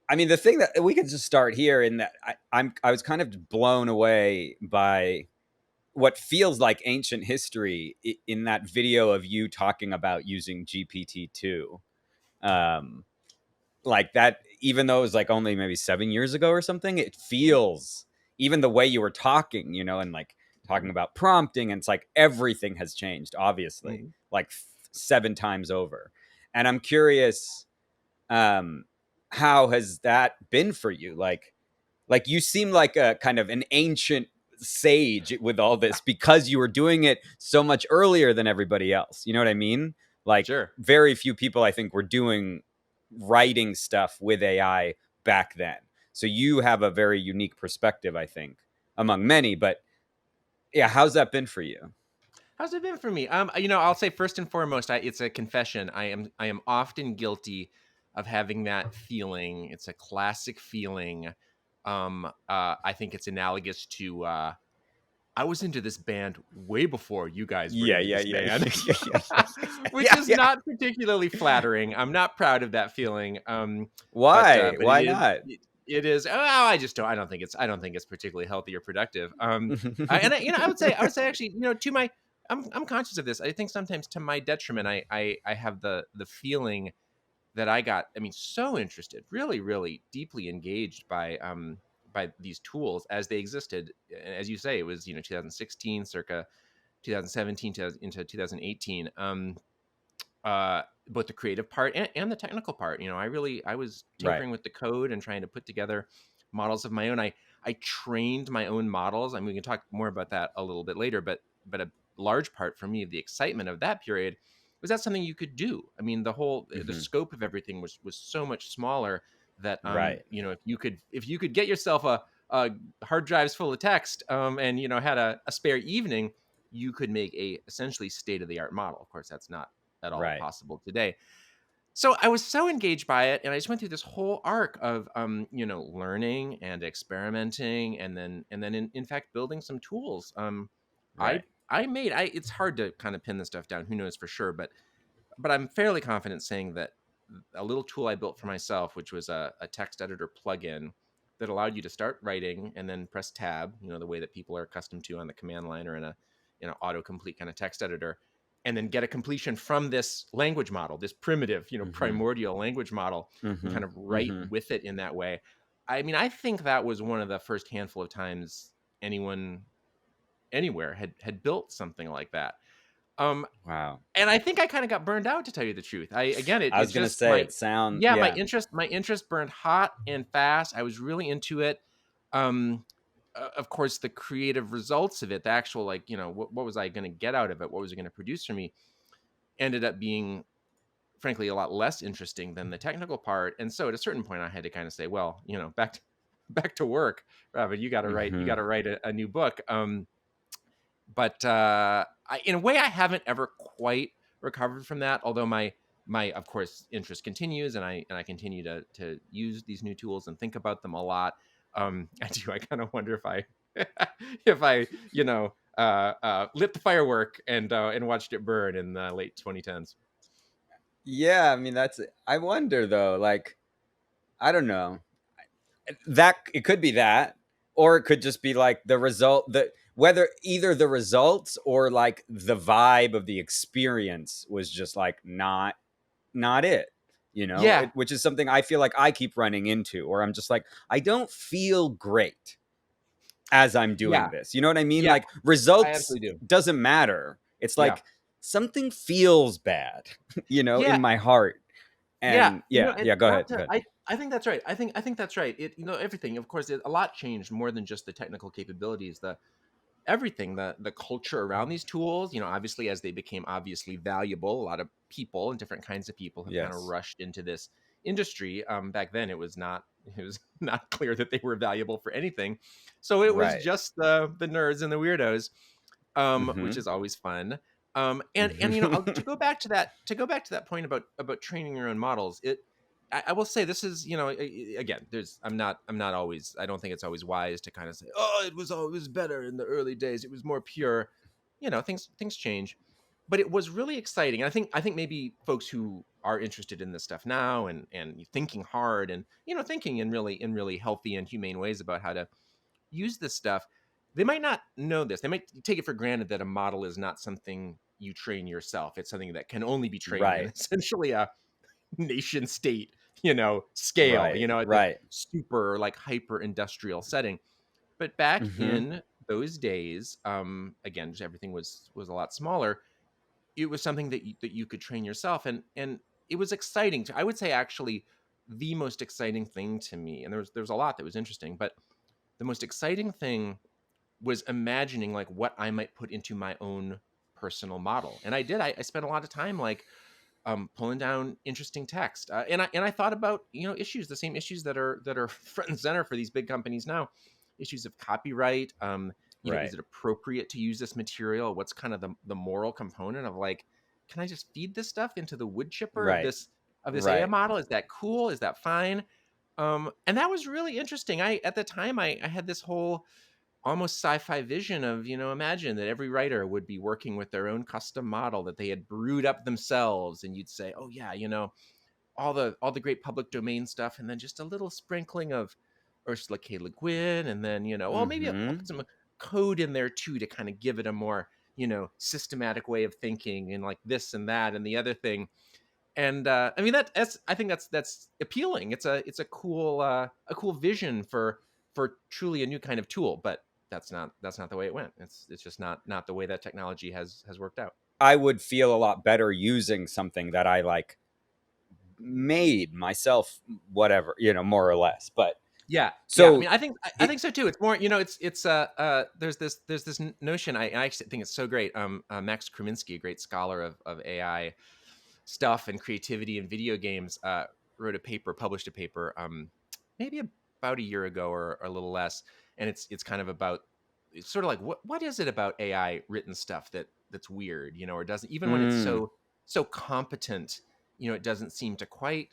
I mean, the thing that we could just start here in that I was kind of blown away by what feels like ancient history in that video of you talking about using GPT-2. Um, like that, even though it was like only maybe 7 years ago or something, it feels, even the way you were talking, and like talking about prompting, and it's like everything has changed, obviously, Mhm. like 7 times over. And I'm curious, um, how has that been for you? Like you seem like a kind of an ancient sage with all this because you were doing it so much earlier than everybody else. You know what I mean? Like Sure. very few people I think were doing writing stuff with AI back then. So you have a very unique perspective, I think, among many. But yeah, how's that been for you? How's it been for me? I'll say first and foremost, it's a confession. I am often guilty of having that feeling. It's a classic feeling. I think it's analogous to I was into this band way before you guys were Yeah, into yeah, this yeah, band, yeah, yeah, yeah, which yeah, is yeah. not particularly flattering. I'm not proud of that feeling. Why? But Why not? it is. Oh, I just don't. I don't think it's particularly healthy or productive. I would say actually, to my, I'm conscious of this. I think sometimes to my detriment, I have the feeling that I got, I mean, so interested, really, really deeply engaged by these tools as they existed. As you say, it was 2016, circa 2017 into 2018. Both the creative part and the technical part. I was Right. tinkering with the code and trying to put together models of my own. I trained my own models. I mean, we can talk more about that a little bit later, but a large part for me, the excitement of that period was that something you could do. I mean, the Hmm. scope of everything was so much smaller that Right. if you could get yourself a hard drives full of text and had a spare evening, you could make a essentially state of the art model. Of course, that's not at all Right. possible today. So I was so engaged by it, and I just went through this whole arc of learning and experimenting, and then in fact building some tools. I Right. I made I It's hard to kind of pin this stuff down. Who knows for sure, but I'm fairly confident saying that a little tool I built for myself, which was a text editor plugin that allowed you to start writing and then press tab, the way that people are accustomed to on the command line or in a autocomplete kind of text editor, and then get a completion from this language model, this primitive, Hmm. primordial language model, and Hmm. kind of write Hmm. with it in that way. I mean, I think that was one of the first handful of times anyone anywhere had built something like that. Um, Wow. and I think I kind of got burned out, to tell you the truth. I It's was gonna just say it sound yeah, yeah. my interest burned hot and fast. I was really into it. Um, of course, the creative results of it, the actual, like, what was I going to get out of it? What was it going to produce for me? Ended up being, frankly, a lot less interesting than the technical part. And so at a certain point, I had to kind of say, well, back to work, Robin. You got Hmm. to write a new book. But in a way, I haven't ever quite recovered from that. Although my of course interest continues, and I continue to use these new tools and think about them a lot. I do. I kind of wonder if I if I lit the firework and watched it burn in the late 2010s. Yeah, I mean I wonder though, like I don't know. That it could be that, or it could just be like the result that whether either the results or like the vibe of the experience was just like not it, Yeah, which is something I feel like I keep running into, or I'm just like I don't feel great as I'm doing yeah, this. You know what I mean? yeah. Like I results absolutely do. doesn't matter. It's Yeah, like something feels bad, yeah. in my heart. Yeah, And yeah, and yeah, go ahead. not Go to ahead. I think that's right. I think that's right. Everything, of course, a lot changed more than just the technical capabilities. The Everything, the culture around these tools, obviously as they became obviously valuable, a lot of people and different kinds of people have kind of Yes. rushed into this industry. Back then, it was not clear that they were valuable for anything, so it was Right. just the nerds and the weirdos, which Mhm. is always fun. And to Mhm. go back to that point about training your own models, I will say this is, again, I'm not always, I don't think it's always wise to kind of say, oh, it was always better in the early days, it was more pure. Things change. but it was really exciting. I think maybe folks who are interested in this stuff now and thinking hard and thinking in really healthy and humane ways about how to use this stuff, they might not know this. They might take it for granted that a model is not something you train yourself. It's something that can only be trained in Right. essentially a nation state, scale, Right. at this Right. super like hyper industrial setting. But back Mhm. in those days, again, just everything was a lot smaller. It was something that you could train yourself, and it was exciting. I would say actually the most exciting thing to me, and there was a lot that was interesting, but the most exciting thing was imagining like what I might put into my own personal model. And I did. I spent a lot of time like pulling down interesting text, and I thought about issues, the same issues that are front and center for these big companies now, issues of copyright. Is Right. it appropriate to use this material? What's kind of the moral component of like, can I just feed this stuff into the wood chipper of Right. this AI Right. model? Is that cool? Is that fine? And that was really interesting. At the time I had this whole almost sci-fi vision of imagine that every writer would be working with their own custom model that they had brewed up themselves, and you'd say, oh yeah, all the great public domain stuff, and then just a little sprinkling of Ursula K. Le Guin, and then well, maybe I'll put Mhm. some code in there too to kind of give it a more systematic way of thinking, and like this and that and the other thing. And I mean I think that's appealing. It's a cool vision for truly a new kind of tool, but that's not the way it went. It's just not the way that technology has worked out. I would feel a lot better using something that I like made myself, whatever, more or less. But Yeah, yeah. I so mean, I it think so too. It's more, it's there's this notion. I actually think it's so great. Max Kreminsky, a great scholar of AI stuff and creativity in video games, published a paper, maybe about a year ago or a little less, and it's kind of about, it's sort of like what is it about AI written stuff that's weird, or doesn't, even when it's mm, so competent, it doesn't seem to quite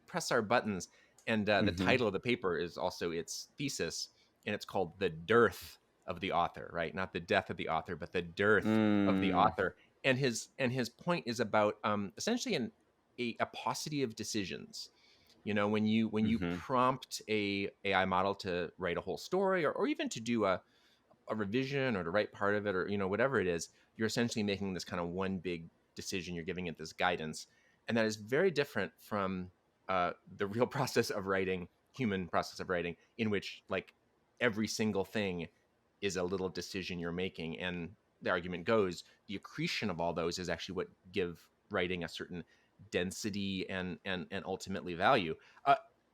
press our buttons. And the mhm, title of the paper is also its thesis, and it's called "The Dearth of the Author," right? Not the death of the author, but the dearth of the mm, author. And his point is about essentially a paucity of decisions. When you mhm, prompt a AI model to write a whole story, or even to do a revision or to write part of it, or whatever it is, you're essentially making this kind of one big decision. You're giving it this guidance, and that is very different from the real process of writing, human process of writing, in which like every single thing is a little decision you're making. And the argument goes, the accretion of all those is actually what give writing a certain density and ultimately value.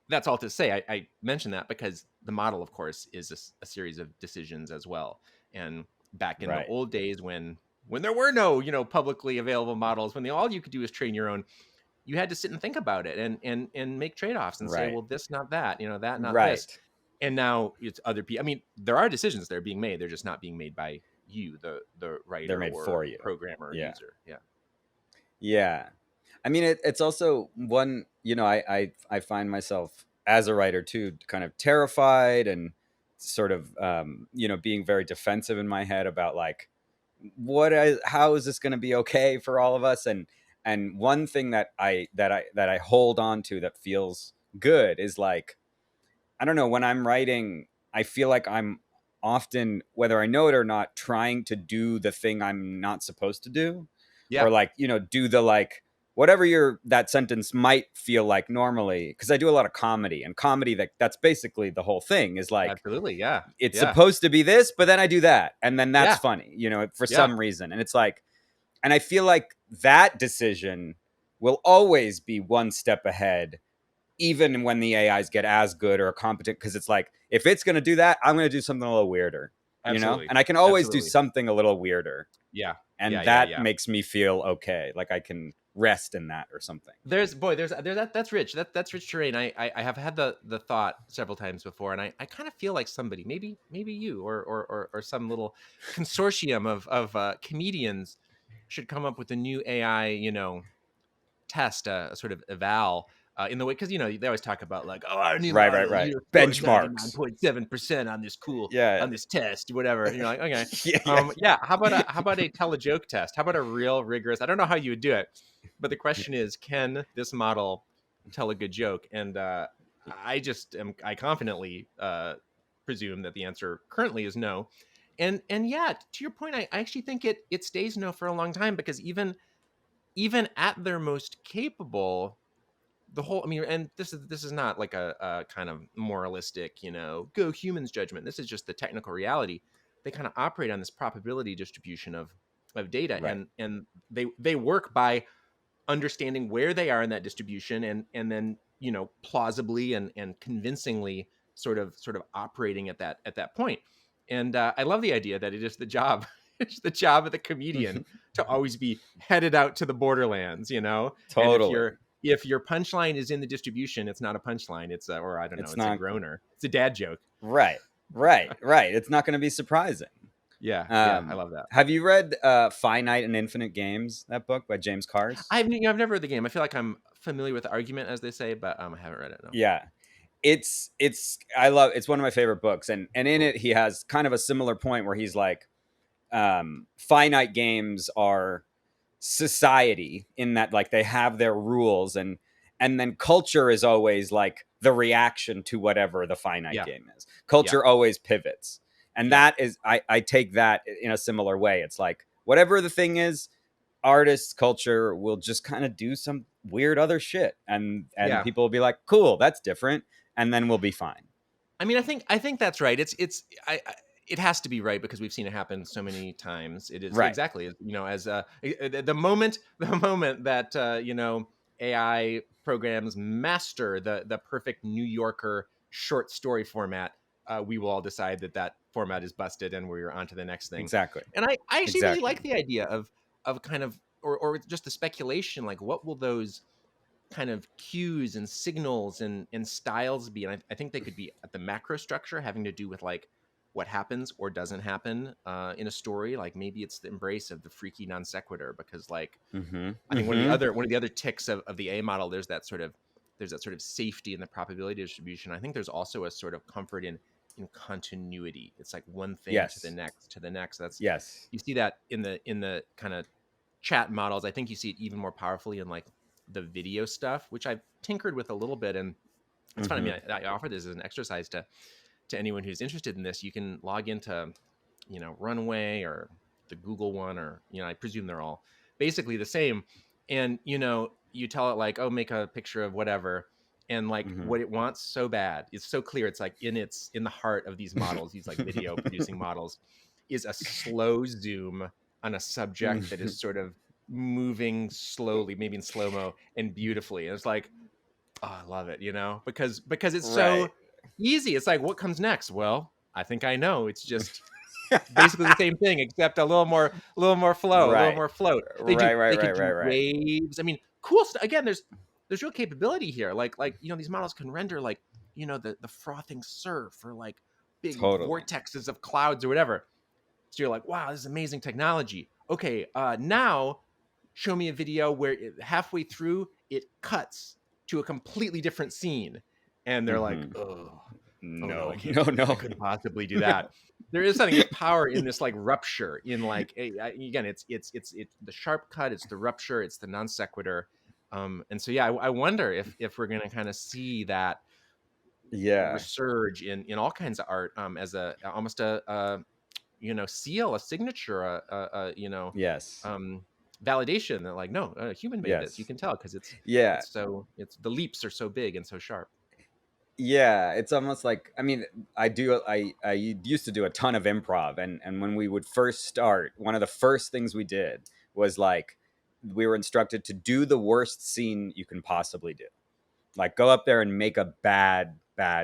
That's all to say. I mention that because the model, of course, is a series of decisions as well. And back in the right, old days, when there were no publicly available models, when all you could do is train your own, you had to sit and think about it and make trade-offs and say, right, well, this not that, that not this. right. And now it's other people. I mean, there are decisions that are being made. They're just not being made by you, the They're writer made or for you. programmer or Yeah. user. Yeah. Yeah. I mean, it's also one, I find myself as a writer too, kind of terrified and sort of, being very defensive in my head about like, how is this going to be okay for all of us? And one thing that I hold on to that feels good is like, I don't know, when I'm writing, I feel like I'm often, whether I know it or not, trying to do the thing I'm not supposed to do, Yeah. or like, do the like whatever that sentence might feel like normally, because I do a lot of comedy, and comedy, that's basically the whole thing, is like Absolutely. Yeah. it's Yeah. supposed to be this, but then I do that, and then that's Yeah. funny, for Yeah. some reason. And it's like, and I feel like that decision will always be one step ahead, even when the AIs get as good or competent, because it's like, if it's going to do that, I'm going to do something a little weirder, Absolutely. and I can always do Absolutely. something a little weirder, Yeah. Yeah. and Yeah. that Yeah. makes me feel okay, like I can rest in that or something. There's that's rich. That's rich terrain. I have had the thought several times before, and I kind of feel like somebody, maybe you or some little consortium of comedians should come up with a new AI, test, a sort of eval, in the way, because they always talk about like, oh, our new Right, right, model, right. scored Benchmarks. 99.7% on this Yeah. on this test, whatever. And you're like, okay, Yeah, yeah. yeah. How about a tell a joke test? How about a real rigorous? I don't know how you would do it, but the question is, can this model tell a good joke? And I confidently presume that the answer currently is no. And yeah, to your point, I actually think it stays no for a long time, because even at their most capable, the whole, I mean, and this is not like a kind of moralistic, go humans judgment. This is just the technical reality. They kind of operate on this probability distribution of data, Right. and they work by understanding where they are in that distribution, and then plausibly and convincingly sort of operating at that point. And I love the idea that it is the job it's the job of the comedian to always be headed out to the borderlands, and Totally. if your punchline is in the distribution, it's not a punchline, or I don't know, It's it's a not groaner, it's a dad joke. right. Right, right. It's not going to be surprising. Yeah, I love that. Have you read Finite and Infinite Games, that book by James Cars? I've never read the game. I feel like I'm familiar with the argument, as they say, but I haven't read it. No. Yeah. It's one of my favorite books, and in Cool. it he has kind of a similar point where he's like, finite games are society, in that like they have their rules, and then culture is always like the reaction to whatever the finite Yeah, game is. yeah, Culture always pivots, and yeah, that is, I take that in a similar way. It's like whatever the thing is, artists, culture will just kind of do some weird other shit, and yeah. people will be like, cool, that's different, and then we'll be fine. I mean, I think that's right. It has to be right, because we've seen it happen so many times. It is Right. exactly as the moment that AI programs master the perfect New Yorker short story format, we will all decide that format is busted, and we're on to the next thing. Exactly. And I actually really Exactly. like the idea of kind of, or just the speculation, like what will those kind of cues and signals and styles be. And I think they could be at the macro structure, having to do with like what happens or doesn't happen in a story. Like maybe it's the embrace of the freaky non sequitur, because like Mm-hmm. I think one of the Mm-hmm. other one of the other ticks of the A model, there's that sort of safety in the probability distribution. I think there's also a sort of comfort in continuity. It's like one thing to the Yes. next to the next. That's Yes. You see that in the kind of chat models. I think you see it even more powerfully in like the video stuff, which I've tinkered with a little bit. And it's fun. I Mm-hmm. mean, I offer this as an exercise to anyone who's interested in this. You can log into, Runway or the Google one, or I presume they're all basically the same. And you tell it like, oh, make a picture of whatever, and like Mm-hmm. what it wants so bad, it's so clear. It's like in the heart of these models, these like video producing models, is a slow zoom on a subject that is sort of moving slowly, maybe in slow mo, and beautifully. And it's like, oh, I love it, because it's so Right. easy. It's like, what comes next? Well, I think I know. It's just basically the same thing, except a little more flow, a little Right. more float. They do Right. Right. they can Right. do Right. Right. waves. I mean, cool stuff. Again, there's real capability here. Like these models can render like the frothing surf, or like big Totally. vortexes of clouds or whatever. So you're like, wow, this is amazing technology. Okay, now show me a video where halfway through it cuts to a completely different scene, and they're like, Mm-hmm. oh no, I No. can't No. do that. I No. couldn't possibly do that. There is something, there's power in this like rupture, in like again, it's the sharp cut, it's the rupture, it's the non sequitur. And so yeah, I wonder if we're gonna kind of see that Yeah. resurge in all kinds of art, as a almost a seal, a signature, Yes. um validation that like, no, a human made this. You Yes. can tell because Yeah. it's the leaps are so big and so sharp. Yeah. It's almost like, I mean, I used to do a ton of improv, and when we would first start, one of the first things we did was like, we were instructed to do the worst scene you can possibly do. Like, go up there and make a bad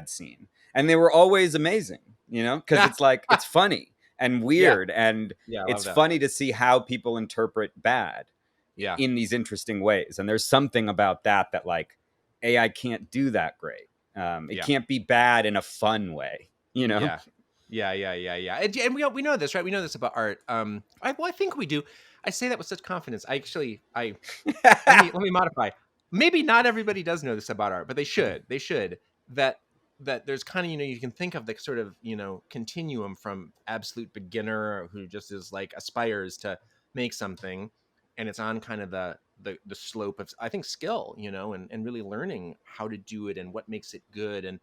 scene. And they were always amazing, because it's like, it's funny and Yeah, weird, and yeah, I it's love that. funny to see how people interpret bad Yeah, in these interesting ways. And there's something about that like AI can't do that great. It yeah, can't be bad in a fun way. yeah, yeah. And we know this, right? We know this about art. I think we do. I say that with such confidence. I actually, I let me modify. maybe not everybody does know this about art, but they should. They should. That there's kind of, you can think of the sort of, continuum from absolute beginner who just is like aspires to make something, and it's on kind of the slope of, I think, skill, and really learning how to do it and what makes it good.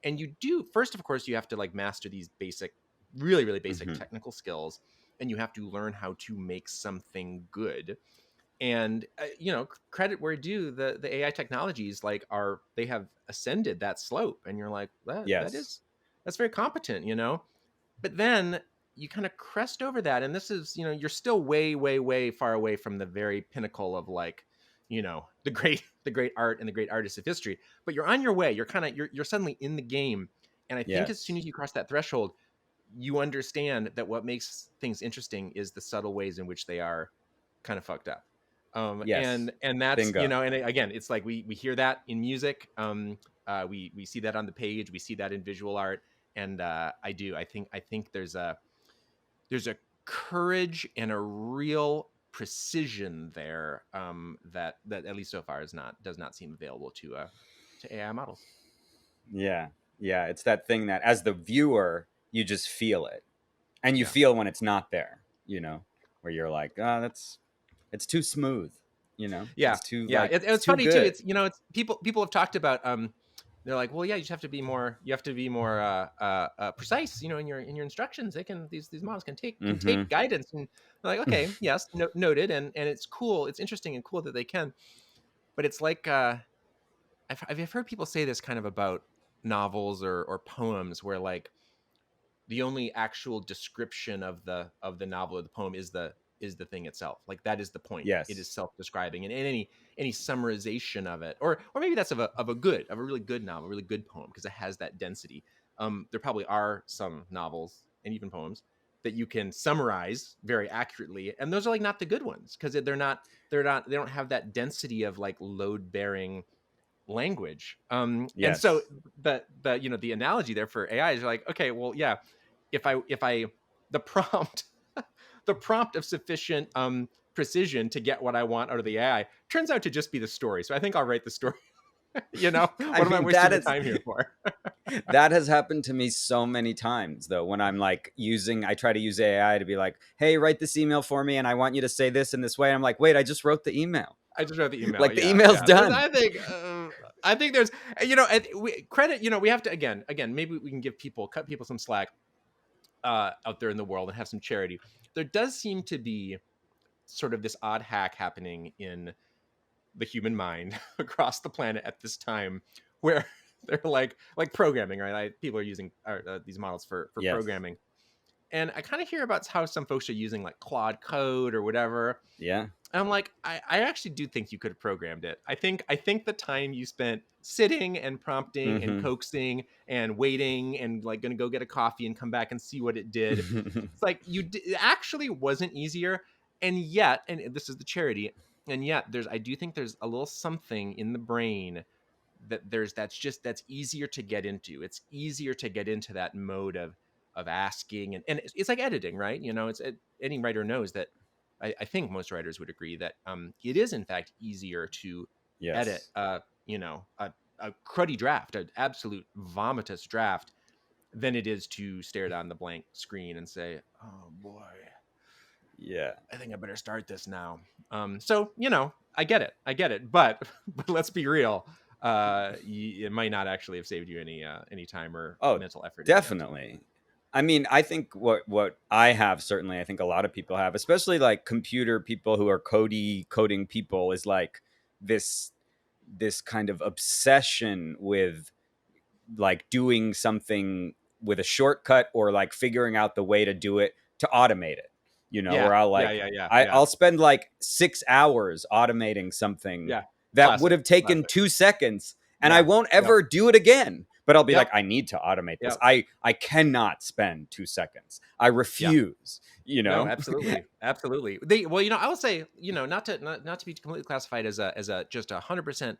And you do, first, of course, you have to like master these basic, really, really basic Hmm. technical skills, and you have to learn how to make something good. And credit where due, the AI technologies like they have ascended that slope, and you're like, Yes. that's very competent, but then you kind of crest over that, and this is, you're still way, way, way far away from the very pinnacle of like, the great art and the great artists of history, but you're on your way. You're kind of, you're suddenly in the game. And I think as soon Yes. as you cross that threshold, you understand that what makes things interesting is the subtle ways in which they are kind of fucked up. Yes. And that's, Bingo. and again, it's like we hear that in music. We see that on the page, we see that in visual art. And I think there's a courage and a real precision there, that at least so far does not seem available to AI models. Yeah. Yeah. It's that thing that as the viewer, you just feel it. And you Yeah. feel when it's not there, where you're like, oh, it's too smooth, Yeah, it's too yeah. like And it's it's too funny too. good. It's, it's people have talked about, they're like, well, yeah, you just have to be more, precise, in your instructions. They can, these models can take Mm-hmm. guidance. And they're like, okay, yes, noted. And it's cool, it's interesting and cool that they can. But it's like, I've heard people say this kind of about novels or poems, where like the only actual description of the novel or the poem is the thing itself. Like that is the point. It is Yes. self-describing, and any summarization of it, or maybe that's of a really good novel, a really good poem, because it has that density. There probably are some novels and even poems that you can summarize very accurately, and those are like not the good ones, because they don't have that density of like load bearing language. And so Yes. the analogy there for AI is like, okay, well, yeah, if I the prompt the prompt of sufficient precision to get what I want out of the AI turns out to just be the story. So I think I'll write the story. I What am I mean, wasting my time here for? that has happened to me so many times though, when I'm like I try to use AI to be like, hey, write this email for me and I want you to say this in this way. And I'm like, wait, I just wrote the email. I just wrote the email. Like the Yeah, email's yeah. done. I think there's, credit. We have to, again. Maybe we can cut people some slack out there in the world and have some charity. There does seem to be sort of this odd hack happening in the human mind across the planet at this time, where they're like programming, right? People are using these models for Yes. programming, and I kind of hear about how some folks are using like Claude Code or whatever. Yeah. And I'm like, I actually do think you could have programmed it. I think the time you spent sitting and prompting and Mm-hmm. coaxing and waiting and like gonna go get a coffee and come back and see what it did, it's like it actually wasn't easier. And yet, and this is the charity, and yet I do think there's a little something in the brain that's easier to get into. It's easier to get into that mode of asking, and it's like editing, right? Any writer knows that. I think most writers would agree that it is in fact easier to edit Yes. a cruddy draft, an absolute vomitous draft, than it is to stare down the blank screen and say, "Oh boy, Yeah. I think I better start this now." So I get it, but but let's be real. It might not actually have saved you any time or Oh, mental effort in the end. definitely. I mean, I think what I have, certainly, I think a lot of people have, especially like computer people who are coding people, is like this this kind of obsession with like doing something with a shortcut, or like figuring out the way to do it, to automate it, Yeah, where I'll yeah, like yeah, yeah, I, yeah, I'll spend like 6 hours automating something yeah. that would Classic, have taken classic. 2 seconds, and I Yeah, won't yep, ever do it again, but I'll be like, yep, I need to automate this. yep, I cannot spend 2 seconds. I yeah. refuse, No, absolutely, absolutely. Well, I would say, not to be completely classified as a just 100%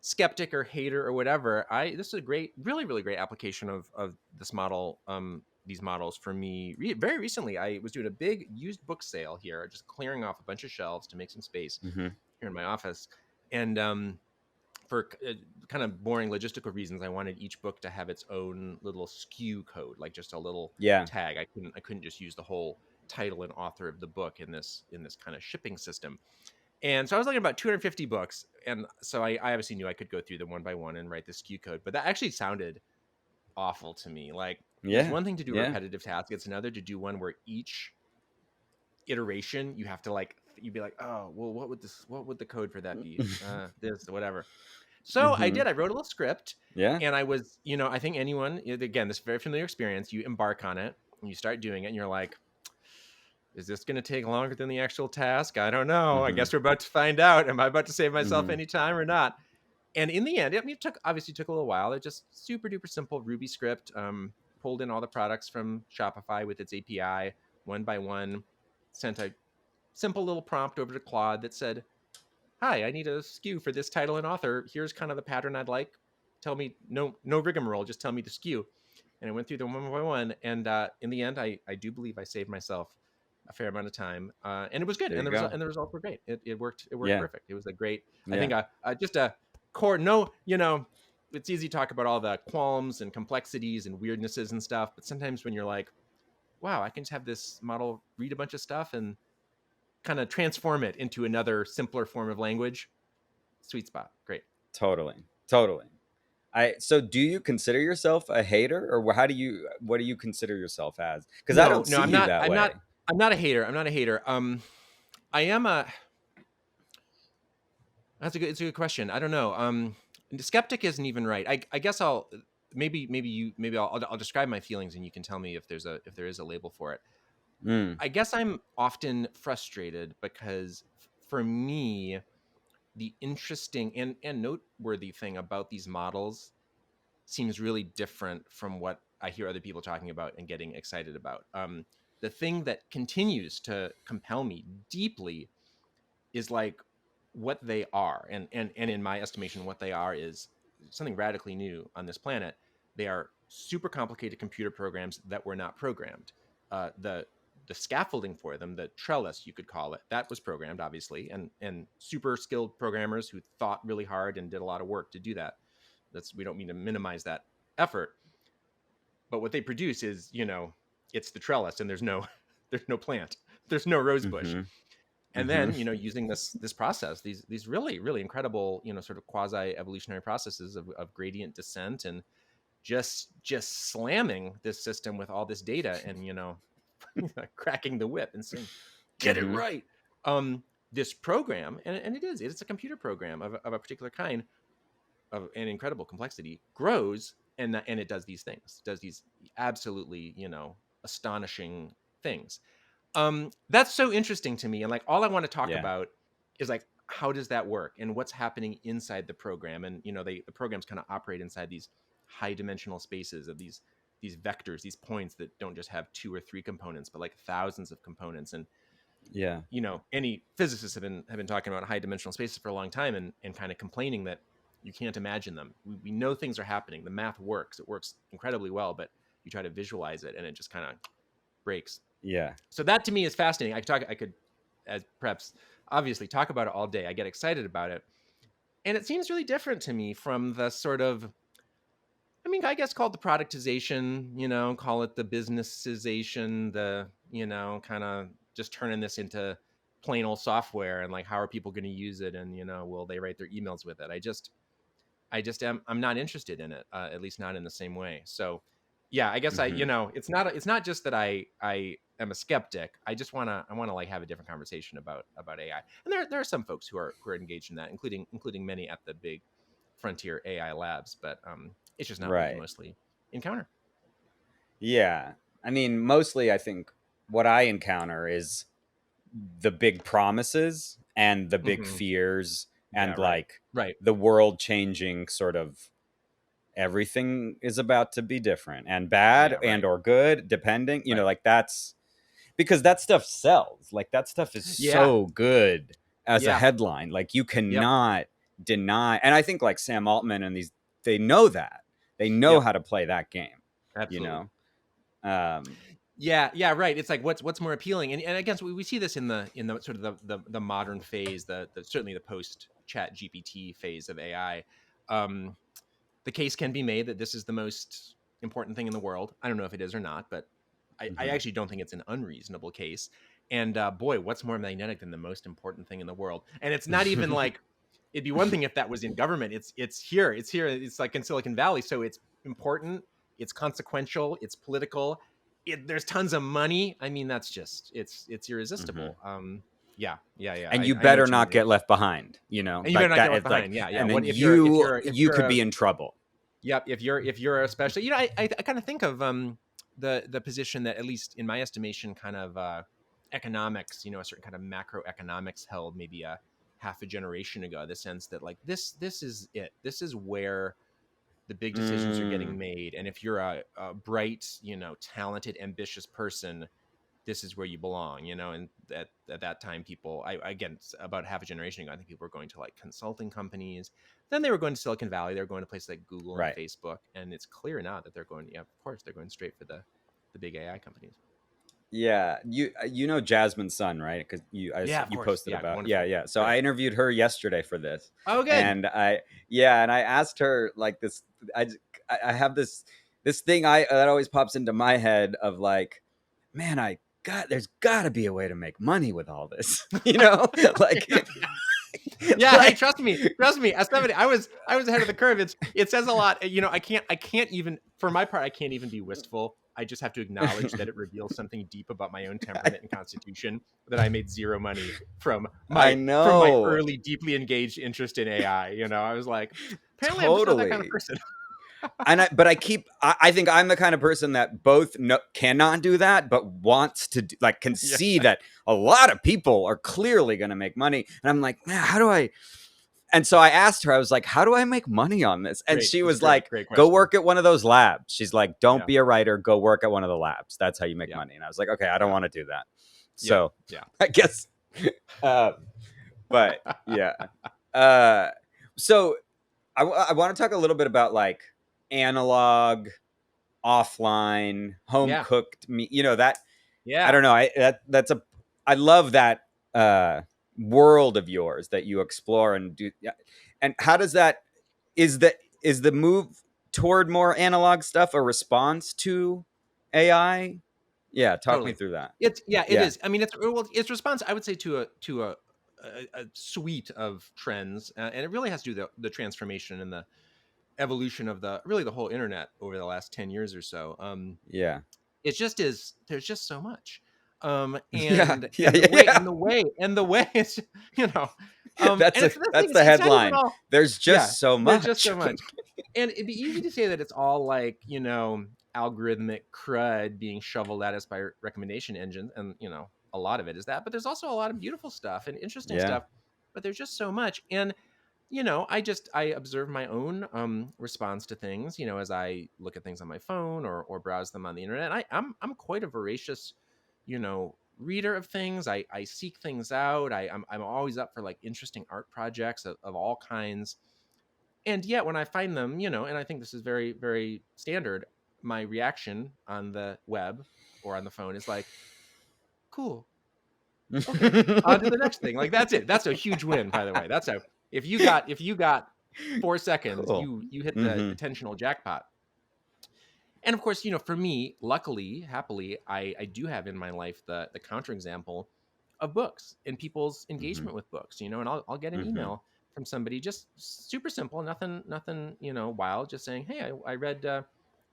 skeptic or hater or whatever. This is a great, really, really great application of this model. These models for me. Very recently, I was doing a big used book sale here, just clearing off a bunch of shelves to make some space Hmm. here in my office, and for kind of boring logistical reasons, I wanted each book to have its own little SKU code, like just a little Yeah. tag. I couldn't just use the whole title and author of the book in this kind of shipping system. And so I was looking at about 250 books, and so I obviously knew I could go through them one by one and write the SKU code, but that actually sounded awful to me. Like, it's Yeah. one thing to do a Yeah. repetitive task; it's another to do one where each iteration you have to like, you'd be like, oh well, what would the code for that be? This, whatever. So I Hmm. did. I wrote a little script, Yeah. and I was, I think anyone, again, this very familiar experience. You embark on it, and you start doing it, and you're like, is this going to take longer than the actual task? I don't know. I Hmm. guess we're about to find out. Am I about to save myself Hmm. any time or not? And in the end, I mean, it obviously took a little while. It just super duper simple Ruby script. Pulled in all the products from Shopify with its API one by one. Sent a simple little prompt over to Claude that said, "Hi, I need a SKU for this title and author. Here's kind of the pattern I'd like. Tell me, no rigmarole. Just tell me the SKU." And I went through them one by one. And in the end, I do believe I saved myself a fair amount of time, and it was good. There And you go. the results were great. It worked. It worked Yeah. perfect. It was a great. I Yeah. think just a core. No, it's easy to talk about all the qualms and complexities and weirdnesses and stuff, but sometimes when you're like, wow, I can just have this model read a bunch of stuff and kind of transform it into another simpler form of language. Sweet spot. Great. Totally. Totally. So do you consider yourself a hater, or what do you consider yourself as? Because I No, don't no, see you that I'm way. not. I'm not a hater. I'm not a hater. I am a. It's a good question. I don't know. Skeptic isn't even right. I guess I'll maybe I'll describe my feelings and you can tell me if there is a label for it. Mm. I guess I'm often frustrated because for me, the interesting and noteworthy thing about these models seems really different from what I hear other people talking about and getting excited about. The thing that continues to compel me deeply is like what they are, and in my estimation, what they are is something radically new on this planet. They are super complicated computer programs that were not programmed. The scaffolding for them, the trellis you could call it, that was programmed obviously, and super skilled programmers who thought really hard and did a lot of work to do that. We don't mean to minimize that effort, but what they produce is, it's the trellis, and there's no there's no plant, there's no rose bush. Mm-hmm. And Mm-hmm. then, using this process, these really really incredible, sort of quasi evolutionary processes of gradient descent, and just slamming this system with all this data, and cracking the whip and saying, get it Mm-hmm. right. This program, and it's a computer program of a particular kind, of an incredible complexity, grows, and it does these things, does these absolutely, astonishing things. That's so interesting to me, and like all I want to talk Yeah. about is like, how does that work and what's happening inside the program. And the programs kind of operate inside these high dimensional spaces of these vectors, these points that don't just have 2 or 3 components but like thousands of components. And Yeah. any physicists have been talking about high dimensional spaces for a long time, and kind of complaining that you can't imagine them. We know things are happening, the math works, it works incredibly well, but you try to visualize it and it just kind of breaks. Yeah. So that to me is fascinating. I could, as perhaps obviously, talk about it all day. I get excited about it, and it seems really different to me from the sort of, I mean, I guess, called the productization, call it the businessization, the, kind of just turning this into plain old software, and like, how are people going to use it? And, will they write their emails with it? I'm not interested in it, at least not in the same way. So yeah, I guess Mm-hmm. it's not just that I am a skeptic. I want to like have a different conversation about AI. And there are some folks who are engaged in that, including many at the big frontier AI labs, but it's just not what you Right. mostly encounter. Yeah. I mean, mostly I think what I encounter is the big promises and the big Hmm. fears Yeah, and right. like Right. the world changing sort of everything is about to be different and bad Yeah, and right. or good depending, Right. like that's because that stuff sells. Like that stuff is Yeah. so good as a Yeah. headline. Like you Yep. cannot deny. And I think like Sam Altman and these, they know that. They know Yep. how to play that game, you Absolutely. know? Um, Yeah, yeah, right. It's like, what's more appealing, and again, so we see this in the sort of the modern phase, the certainly the post Chat GPT phase of AI. the case can be made that this is the most important thing in the world. I don't know if it is or not, but I actually don't think it's an unreasonable case. And boy, what's more magnetic than the most important thing in the world? And it's not even like, it'd be one thing if that was in government. It's here. It's like in Silicon Valley. So it's important. It's consequential. It's political. There's tons of money. I mean, that's just it's irresistible. Yeah. And you I know better what you not mean. get left behind, you know, And you better like not get that. left It's like, behind. Yeah. and then What if you're you could a be in trouble. Yep, if you're especially, I kind of think of the position that, at least in my estimation, kind of economics, a certain kind of macroeconomics held maybe a half a generation ago. The sense that like this is it. This is where the big decisions are getting made. And if you're a bright, talented, ambitious person, this is where you belong, and at that time, people, again, about half a generation ago, I think people were going to like consulting companies. Then they were going to Silicon Valley. They were going to places like Google and Right. Facebook. And it's clear now that they're going, yeah, of course, they're going straight for the big AI companies. Yeah, you know Jasmine's son, right? Because Yeah, of you course. posted Yeah, about, wonderful. yeah. So Great. I interviewed her yesterday for this, Oh, good. and I asked her like this. I have this thing that always pops into my head of like, man, there's got to be a way to make money with all this, like. Yeah, hey, Like, trust me. As somebody, I was ahead of the curve. It says a lot. I can't even, for my part, I can't even be wistful. I just have to acknowledge that it reveals something deep about my own temperament and constitution, that I made zero money from I my know, early, deeply engaged interest in AI. I was like, apparently I'm just not that kind of totally. person. But I think I'm the kind of person that both cannot do that, but wants to like can Yeah, see that a lot of people are clearly going to make money, and I'm like, man, how do I? And so I asked her, I was like, how do I make money on this? And great. she It's a was great, like, great go question. work at one of those labs. She's like, don't Yeah, be a writer, go work at one of the labs. That's how you make yeah, money. And I was like, okay, I don't yeah, want to do that. yeah, So yeah. I guess, uh, but yeah. Uh, so I want to talk a little bit about like analog, offline, home Yeah, cooked meat. That I yeah, don't know. I love that world of yours that you explore and do. Yeah. And how does that is the move toward more analog stuff a response to AI? Yeah, talk me totally. through that. It Yeah. is. I mean, it's response, I would say, to a suite of trends, and it really has to do the transformation and the evolution of the whole internet over the last 10 years or so. Yeah. It just is. There's just so much, Yeah. and Yeah. Yeah. the way Yeah. it's, you know, and it's the thing. That's the It's not even headline. all. There's Yeah, just so there's just much. so much. And it'd be easy to say that it's all like, algorithmic crud being shoveled at us by recommendation engines. And, a lot of it is that. But there's also a lot of beautiful stuff and interesting Yeah. stuff. But there's just so much. And, I observe my own response to things, as I look at things on my phone or browse them on the internet. I'm quite a voracious, reader of things. I seek things out. I'm always up for like interesting art projects of all kinds. And yet when I find them, and I think this is very, very standard, my reaction on the web or on the phone is like, cool. Okay. On to the next thing. Like, that's it. That's a huge win, by the way. If you got 4 seconds, Cool. you hit the Mm-hmm. attentional jackpot. And of course, for me, luckily, happily, I do have in my life the counterexample of books and people's Mm-hmm. engagement with books, and I'll get an Mm-hmm. email from somebody, just super simple, nothing, wild, just saying, hey, I read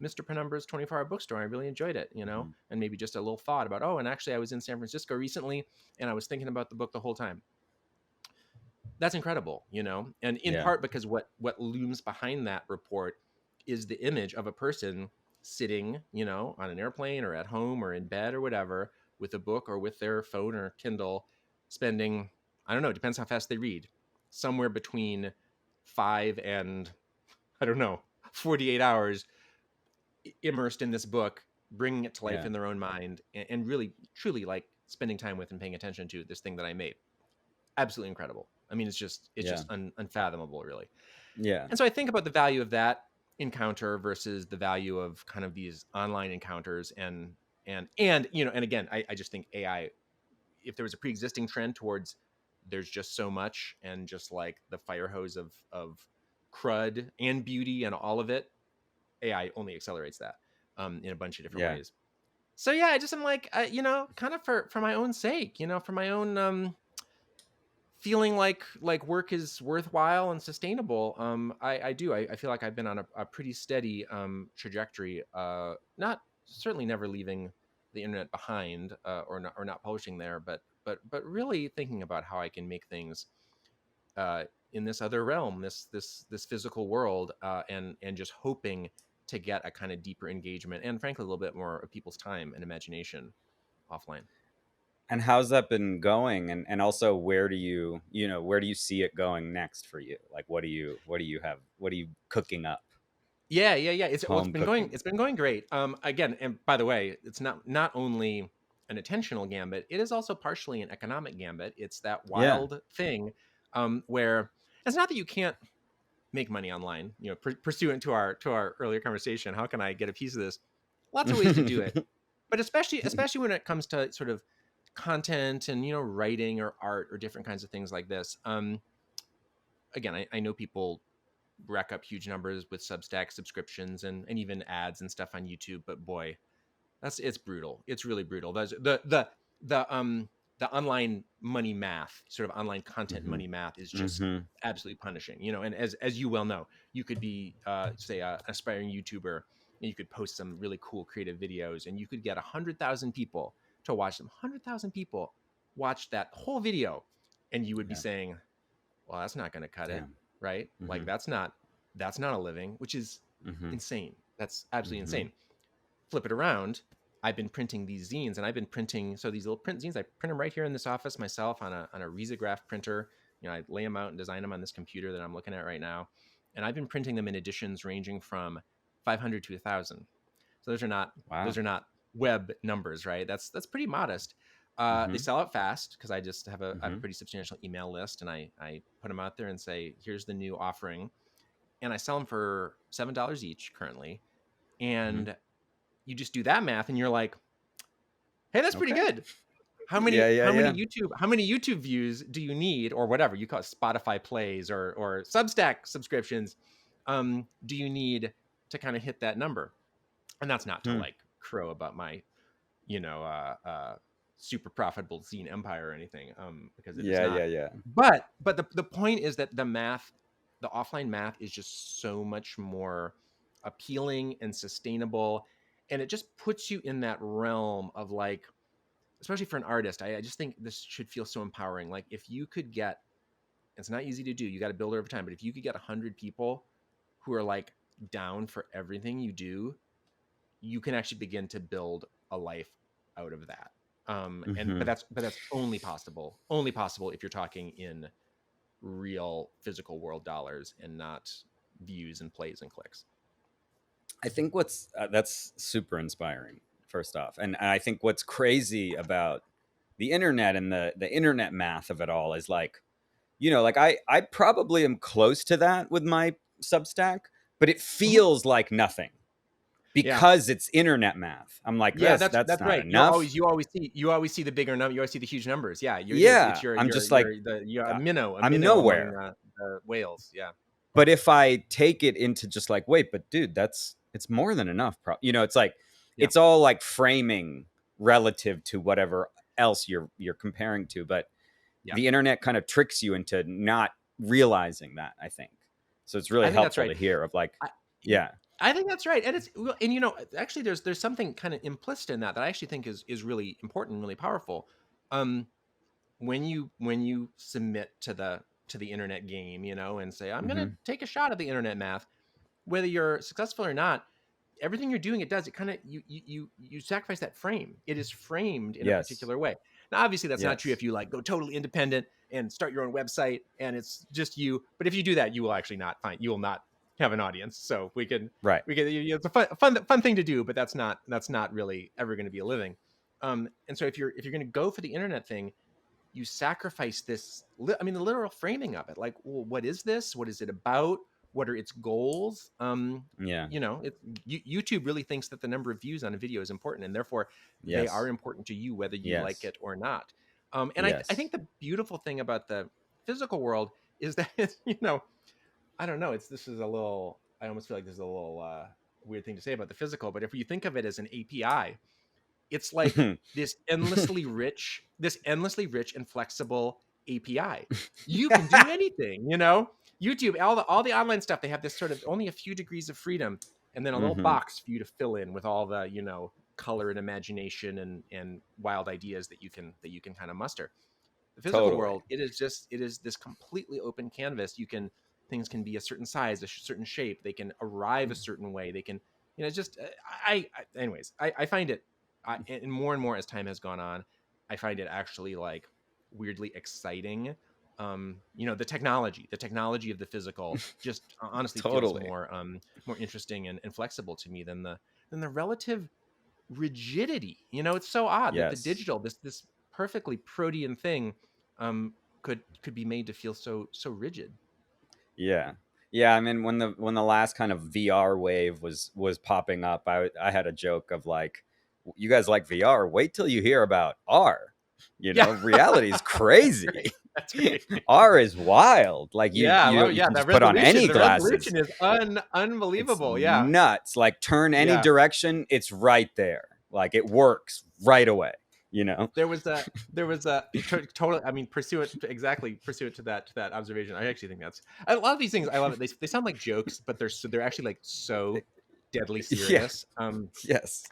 Mr. Penumbra's 24-hour bookstore. I really enjoyed it, Mm-hmm. and maybe just a little thought about, oh, and actually I was in San Francisco recently and I was thinking about the book the whole time. That's incredible, and in Yeah. part because what looms behind that report is the image of a person sitting, on an airplane or at home or in bed or whatever, with a book or with their phone or Kindle, spending, I don't know, depends how fast they read, somewhere between 5 and, I don't know, 48 hours immersed in this book, bringing it to life Yeah. in their own mind, and really truly like spending time with and paying attention to this thing that I made. Absolutely incredible. I mean, Yeah. unfathomable, really. Yeah. And so I think about the value of that encounter versus the value of kind of these online encounters, and again, I just think AI, if there was a pre-existing trend towards there's just so much, and just like the fire hose of crud and beauty and all of it, AI only accelerates that in a bunch of different Yeah. ways. So yeah, I just am like, kind of for my own sake, for my own feeling like work is worthwhile and sustainable. I feel like I've been on a pretty steady trajectory. Not certainly never leaving the internet behind, or not publishing there, but really thinking about how I can make things uh, in this other realm, this physical world, and just hoping to get a kind of deeper engagement and frankly a little bit more of people's time and imagination offline. And how's that been going? And also, where do you, where do you see it going next for you? Like, what do you have? What are you cooking up? Yeah. It's Home been going cooking. it's been going great. Again, and by the way, it's not only an attentional gambit, it is also partially an economic gambit. It's that Yeah. wild thing where it's not that you can't make money online. Pursuant to our earlier conversation, how can I get a piece of this? Lots of ways to do it, but especially when it comes to sort of content and writing or art or different kinds of things like this. Again, I know people rack up huge numbers with Substack subscriptions and even ads and stuff on YouTube. But boy, it's brutal. It's really brutal. There's the online money math, sort of online content Hmm. money math, is just Hmm. absolutely punishing. And as you well know, you could be say an aspiring YouTuber, and you could post some really cool creative videos, and you could get 100,000 people to watch them. 100,000 people watch that whole video, and you would be Yeah. saying, well, that's not going to cut it, Damn. right? Like Hmm. that's not a living, which is Hmm. insane. That's absolutely Hmm. insane. Flip it around. I've been printing these zines, and I've been printing these little print zines. I print them right here in this office myself on a risograph printer. I lay them out and design them on this computer that I'm looking at right now, and I've been printing them in editions ranging from 500 to 1,000. So those Wow. are not web numbers, right? That's pretty modest. They Hmm. sell out fast because I just I have a Hmm. pretty substantial email list, and I put them out there and say, here's the new offering, and I sell them for $7 each currently. Hmm. And you just do that math, and you're like, hey, that's pretty Okay. good. How Yeah. many Yeah. how many Yeah. YouTube how many YouTube views do you need, or whatever you call it, Spotify plays or Substack subscriptions, do you need to kind of hit that number? And that's not to Hmm. like crow about my you know super profitable zine empire or anything, because it is Yeah. not. Yeah. Yeah. But the point is that the offline math is just so much more appealing and sustainable, and it just puts you in that realm of like, especially for an artist, I just think this should feel so empowering. Like if you could get, it's not easy to do, you got to build it over time, but if you could get 100 people who are like down for everything you do, you can actually begin to build a life out of that. And Hmm. but that's only possible if you're talking in real physical world dollars and not views and plays and clicks. I think that's super inspiring. First off, and I think what's crazy about the internet and the internet math of it all is like, like I probably am close to that with my Substack, but it Mhm. feels like nothing Yeah, because it's internet math. I'm like, yeah, that's that's not right. enough. You always see the bigger number. You always see the huge numbers. Yeah, it is. It's Yeah, your I'm your just like, your the you're a uh, minnow, I'm among nowhere. the whales. Yeah, But if I take it into just like, wait, but dude, it's more than enough. It's like yeah, it's all like framing relative to whatever else you're comparing to. But yeah. the internet kind of tricks you into not realizing that, I think. So it's really I think that's helpful right. to hear of like, I, yeah. I think that's right, and actually, there's something kind of implicit in that I actually think is really important, really powerful. Um, when you submit to the internet game, and say, I'm gonna Hmm. take a shot at the internet math, whether you're successful or not, everything you're doing, it kind of you sacrifice that frame. It is framed in a Yes. particular way. Now obviously that's not true Yes. if you like go totally independent and start your own website and it's just you, but if you do that, you will not have an audience. So Right. it's a fun thing to do, but that's not really ever going to be a living. And so if you're going to go for the internet thing, you sacrifice this, I mean, the literal framing of it, like, well, what is this, what is it about, what are its goals? Yeah. YouTube really thinks that the number of views on a video is important, and therefore they are Yes. important to you whether you like Yes. it or not. And I Yes. think the beautiful thing about the physical world is that I don't know. This is a little. I almost feel like this is a little weird thing to say about the physical, but if you think of it as an API, it's like this endlessly rich and flexible API. You can do anything, you know. YouTube, all the online stuff, they have this sort of only a few degrees of freedom, and then a little Hmm. box for you to fill in with all the color and imagination and wild ideas that you can kind of muster. The physical Totally. world, it is this completely open canvas. Things can be a certain size, a certain shape. They can arrive a certain way. They can, it's just anyways, I find it, and more as time has gone on, I find it actually like weirdly exciting. The technology of the physical just honestly feels Totally. more interesting and flexible to me than the relative rigidity. It's so odd that the Yes. digital, this perfectly protean thing, um, could be made to feel so rigid. Yeah. Yeah, I mean when the last kind of VR wave was popping up, I had a joke of like, you guys like VR, wait till you hear about R. You Yeah, know, reality is crazy. right. That's right. R is wild. Like Yeah, I love. you Yeah, can just put on any the glasses. resolution is It's unbelievable. Yeah, nuts. Like turn any yeah. direction, it's right there. Like it works right away, you know? There was a totally. I mean, pursue it to that observation. I actually think that's a lot of these things. I love it. They sound like jokes, but they're actually like so deadly Yeah. serious. Yes.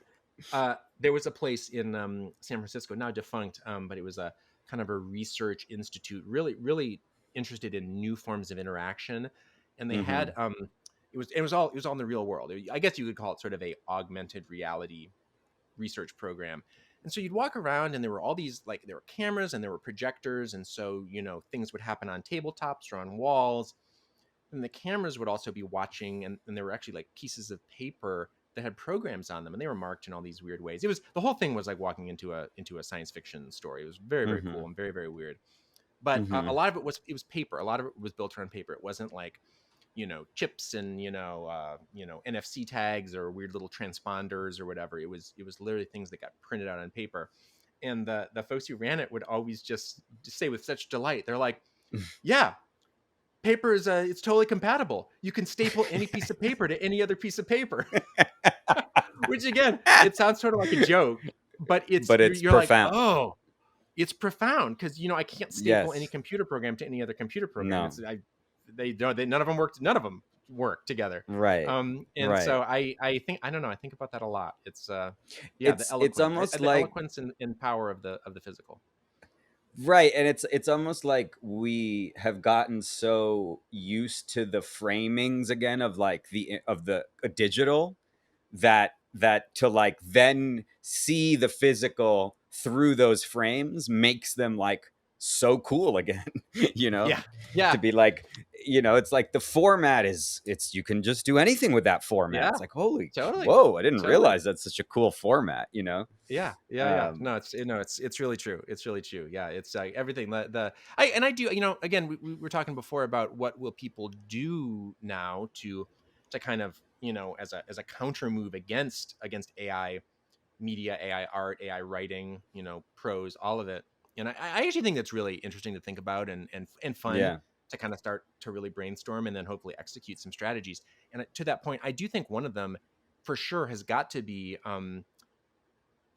There was a place in San Francisco, now defunct, but it was a kind of a research institute, really interested in new forms of interaction, and they had Mhm. it was all in the real world. I guess you could call it sort of a augmented reality research program. And so you'd walk around, and there were all these, like, there were cameras and there were projectors, and so things would happen on tabletops or on walls, and the cameras would also be watching, and there were actually like pieces of paper that had programs on them, and they were marked in all these weird ways. The whole thing was like walking into a science fiction story. It was very cool Mhm. and very weird. But a Mhm. lot of it was paper. A lot of it was built around paper. It wasn't like chips and NFC tags or weird little transponders or whatever. It was literally things that got printed out on paper. And the folks who ran it would always just say with such delight, they're like, yeah, paper is it's totally compatible. You can staple any piece of paper to any other piece of paper. Which again, it sounds sort of like a joke, but But it's you're like, profound. oh, it's profound because I can't staple any Yes. computer program to any other computer program. No. They don't they none of them work together. Right. And Right. so I think I don't know, I think about that a lot. It's yeah, It's almost the like eloquence and power of the physical. right, and it's almost like we have gotten so used to the framings again of like the digital that to like then see the physical through those frames makes them like so cool again. You know, Yeah. to Yeah. be like, it's like the format is it's you can just do anything with that format. Yeah. It's like, holy Totally. whoa, I didn't Totally. realize that's such a cool format, you know. Yeah, yeah, yeah. um No, it's really true. It's really true. Yeah, it's everything. I do. Again, we were talking before about what will people do now to kind of as a counter move against AI media, AI art, AI writing, prose, all of it. And I actually think that's really interesting to think about and fun yeah. to kind of start to really brainstorm and then hopefully execute some strategies. And to that point, I do think one of them for sure has got to be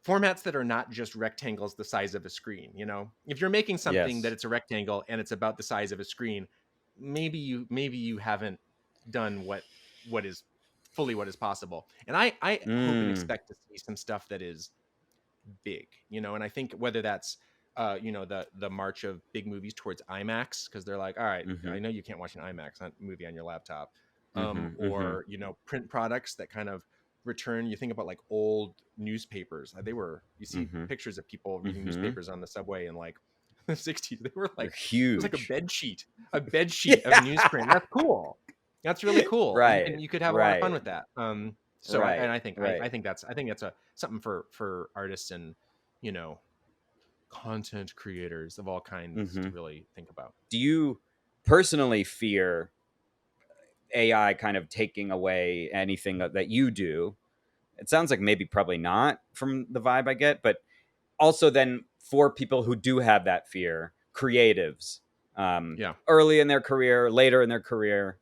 formats that are not just rectangles the size of a screen. If you're making something that Yes. it's a rectangle and it's about the size of a screen, maybe you haven't done what is fully what is possible. And I hope and Mm. expect to see some stuff that is big. And I think whether that's the march of big movies towards IMAX, because they're like, all right, I Mhm. know you can't watch an IMAX movie on your laptop, Mhm. Mhm. or print products that kind of return. You think about like old newspapers. You see Mhm. pictures of people reading Mhm. newspapers on the subway in like the 60s. They were They're like, it was like huge. a bed sheet of Yeah. newsprint. That's cool. That's really cool, Right. and you could have a lot of fun Right. with that. So Right. I Right. think that's a something for artists and you know content creators of all kinds to Mhm. really think about. Do you personally fear AI kind of taking away anything that you do? It sounds like maybe probably not from the vibe I get, but also then for people who do have that fear, creatives, Yeah. early in their career, later in their career,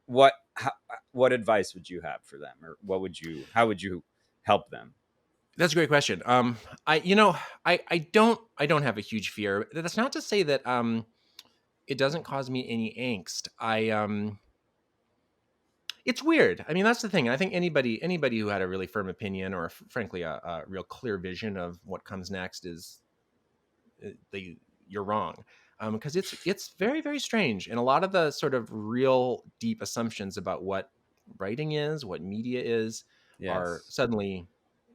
what advice would you have for them, or how would you help them? That's a great question. I don't have a huge fear. That's not to say that it doesn't cause me any angst. It's weird. I mean, that's the thing. I think anybody who had a really firm opinion, or frankly a real clear vision of what comes next, is you're wrong, because it's very very strange, and a lot of the sort of real deep assumptions about what writing is, what media is, are Yes. suddenly,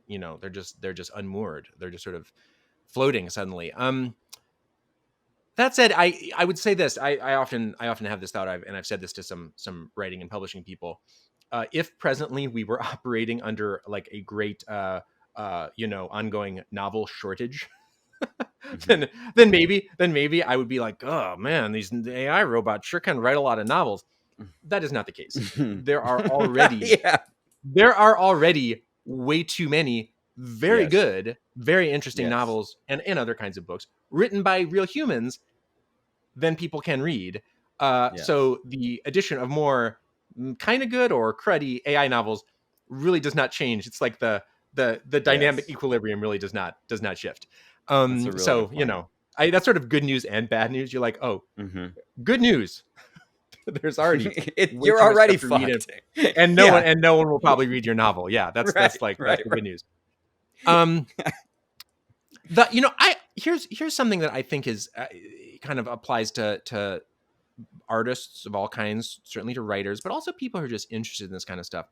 they're just unmoored. They're just sort of floating suddenly. That said, I would say this. I often have this thought. I've said this to some writing and publishing people. If presently we were operating under like a great ongoing novel shortage, Hmm. then maybe I would be like, oh man, these AI robots sure can write a lot of novels. That is not the case. There are already Yeah. there are already way too many very Yes. good, very interesting Yes. novels and other kinds of books written by real humans than people can read. Yes. So the addition of more kind of good or cruddy AI novels really does not change. It's like the dynamic Yes. equilibrium really does not shift. That's a real So good point. that's sort of good news and bad news. You're like, oh, Hmm. good news. There's already way You're too much already stuff to read, fucked. and no one Yeah. and no one will probably read your novel. Yeah, that's Right. that's like that's Right. the Right. good news. Um, the I here's something that I think is kind of applies to artists of all kinds, certainly to writers, but also people who are just interested in this kind of stuff.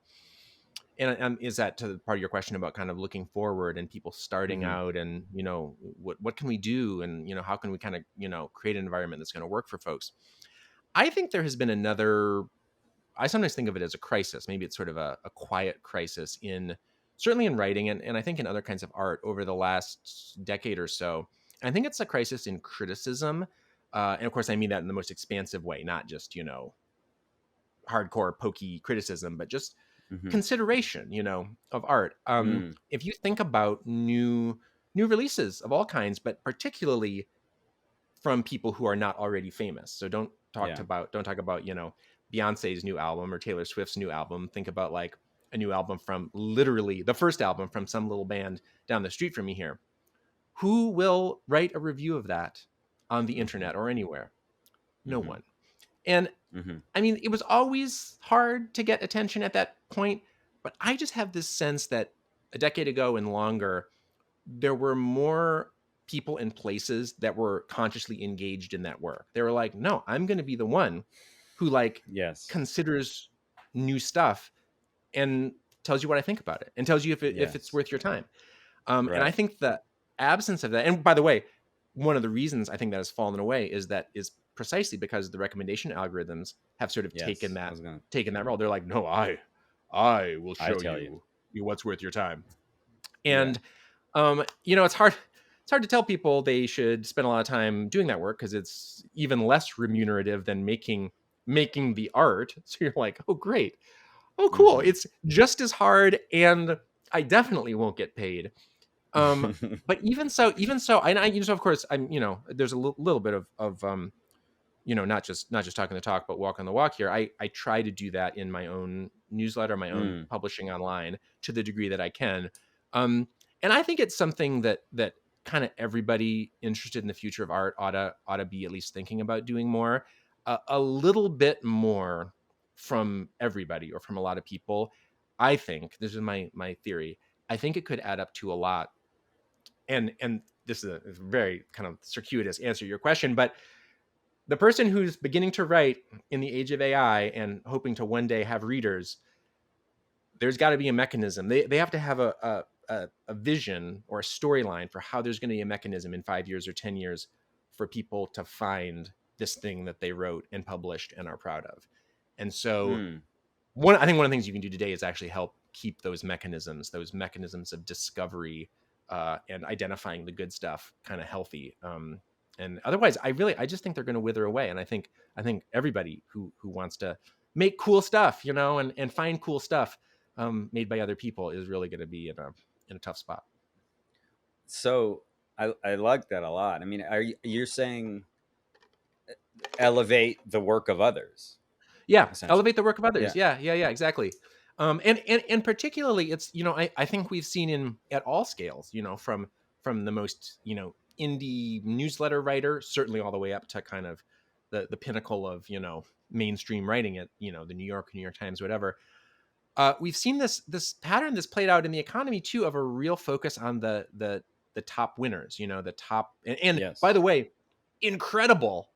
And is that to the part of your question about kind of looking forward and people starting Hmm. out, and what can we do, and how can we kind of create an environment that's going to work for folks? I think there has been another. I sometimes think of it as a crisis. Maybe it's sort of a quiet crisis in certainly in writing, and I think in other kinds of art over the last decade or so. And I think it's a crisis in criticism. And of course, I mean that in the most expansive way, not just hardcore pokey criticism, but just Hmm. consideration, of art. Mm. If you think about new releases of all kinds, but particularly from people who are not already famous. So Yeah. don't talk about Beyonce's new album or Taylor Swift's new album. Think about like a new album from literally the first album from some little band down the street from me here. Who will write a review of that on the Hmm. internet or anywhere? No Hmm. one. And Hmm. I mean, it was always hard to get attention at that point, but I just have this sense that a decade ago and longer, there were more people and places that were consciously engaged in that work. They were like, no, I'm going to be the one who like Yes. considers new stuff and tells you what I think about it and tells you if it's Yes. worth your time. And I Right. think the absence of that, and by the way, one of the reasons I think that has fallen away is precisely because the recommendation algorithms have sort of Yes. I was gonna. taken that role. They're like, no, I will I show tell you. you what's worth your time. Yeah. And it's hard to tell people they should spend a lot of time doing that work because it's even less remunerative than making the art. So you're like, oh great, oh cool, Hmm. it's just as hard, and I definitely won't get paid. um but even so, and of course I'm there's a little bit of not just talking the talk but walking the walk here. I try to do that in my own newsletter, my own Mm. publishing online, to the degree that I can. um and I think it's something that kind of everybody interested in the future of art ought to be at least thinking about doing more, a little bit more, from everybody or from a lot of people. I think this is my theory. I think it could add up to a lot. And this is a very kind of circuitous answer to your question, but the person who's beginning to write in the age of AI and hoping to one day have readers, there's got to be a mechanism. They have to have a vision or a storyline for how there's going to be a mechanism in 5 years or 10 years for people to find this thing that they wrote and published and are proud of. And so Mm. I think one of the things you can do today is actually help keep those mechanisms of discovery, and identifying the good stuff kind of healthy. And otherwise, I just think they're going to wither away. And I think everybody who wants to make cool stuff, and find cool stuff made by other people, is really going to be in a tough spot. So I like that a lot. I mean, you're saying elevate the work of others? Yeah, essentially. elevate the work of others. Yeah. Yeah, exactly. And particularly, it's I think we've seen in at all scales, from the most indie newsletter writer, certainly all the way up to kind of the pinnacle of mainstream writing at the New York Times, whatever. We've seen this pattern that's played out in the economy too, of a real focus on the top winners, the top, and by Yes. the way, incredible,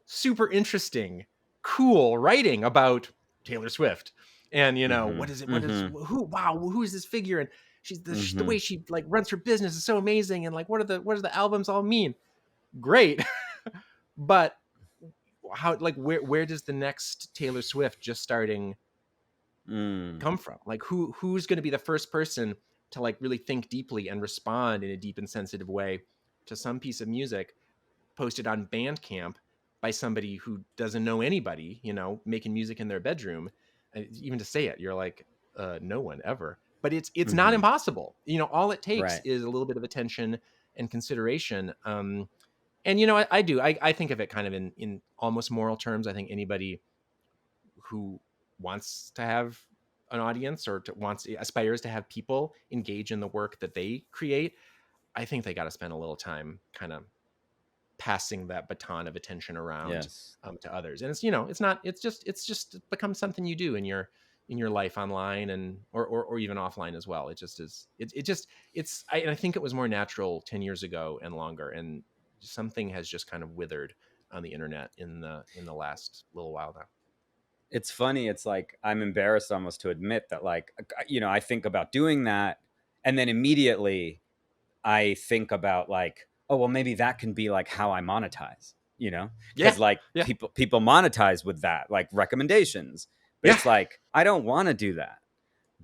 super interesting, cool writing about Taylor Swift. And what Mhm. is it? What is Mhm. who? Wow, who is this figure? And she's the way Mhm. she like runs her business is so amazing. And like, what do the albums all mean? Great, but how like where does the next Taylor Swift just starting Mm. come from? Like who's going to be the first person to like really think deeply and respond in a deep and sensitive way to some piece of music posted on Bandcamp by somebody who doesn't know anybody, making music in their bedroom. And even to say it, you're like, no one ever. But it's not Mhm. impossible. All it takes Right. is a little bit of attention and consideration. And I think of it kind of in almost moral terms. I think anybody who wants to have an audience or aspires to have people engage in the work that they create, I think they got to spend a little time kind of passing that baton of attention around Yes. to others. And it's become something you do in your life online and or even offline as well. It just is. It just and I think it was more natural 10 years ago and longer. And something has just kind of withered on the internet in the last little while now. It's funny. It's like I'm embarrassed almost to admit that, like, I think about doing that, and then immediately I think about, like, oh well, maybe that can be like how I monetize, Yeah, because like yeah, people monetize with that, like recommendations. But yeah, it's like I don't want to do that,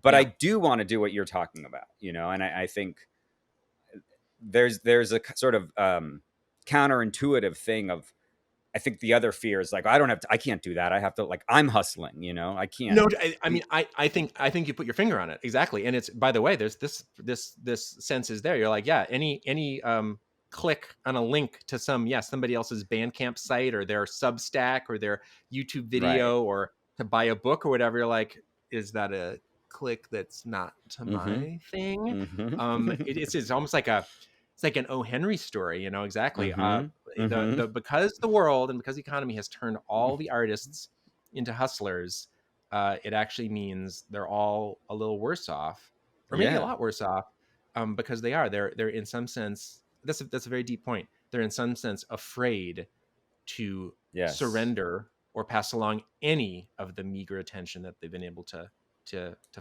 but I yeah. do want to do what you're talking about, and I think there's a sort of counterintuitive thing of, I think the other fear is like, I can't do that. I have to, like, I'm hustling, I can't No, I mean, be I think you put your finger on it exactly. And it's, by the way, there's this sense is there. You're like, yeah, any click on a link to somebody else's Bandcamp site or their Substack or their YouTube right. video or to buy a book or whatever. You're like, is that a click that's not to Mm-hmm. my thing? Mm-hmm. It's almost like it's like an O. Henry story, exactly. Mm-hmm. Mm-hmm. The because the world and because the economy has turned all the artists into hustlers, it actually means they're all a little worse off, or maybe a Yeah. lot worse off, because they're in some sense. That's a very deep point. They're in some sense afraid to Yes. surrender or pass along any of the meager attention that they've been able to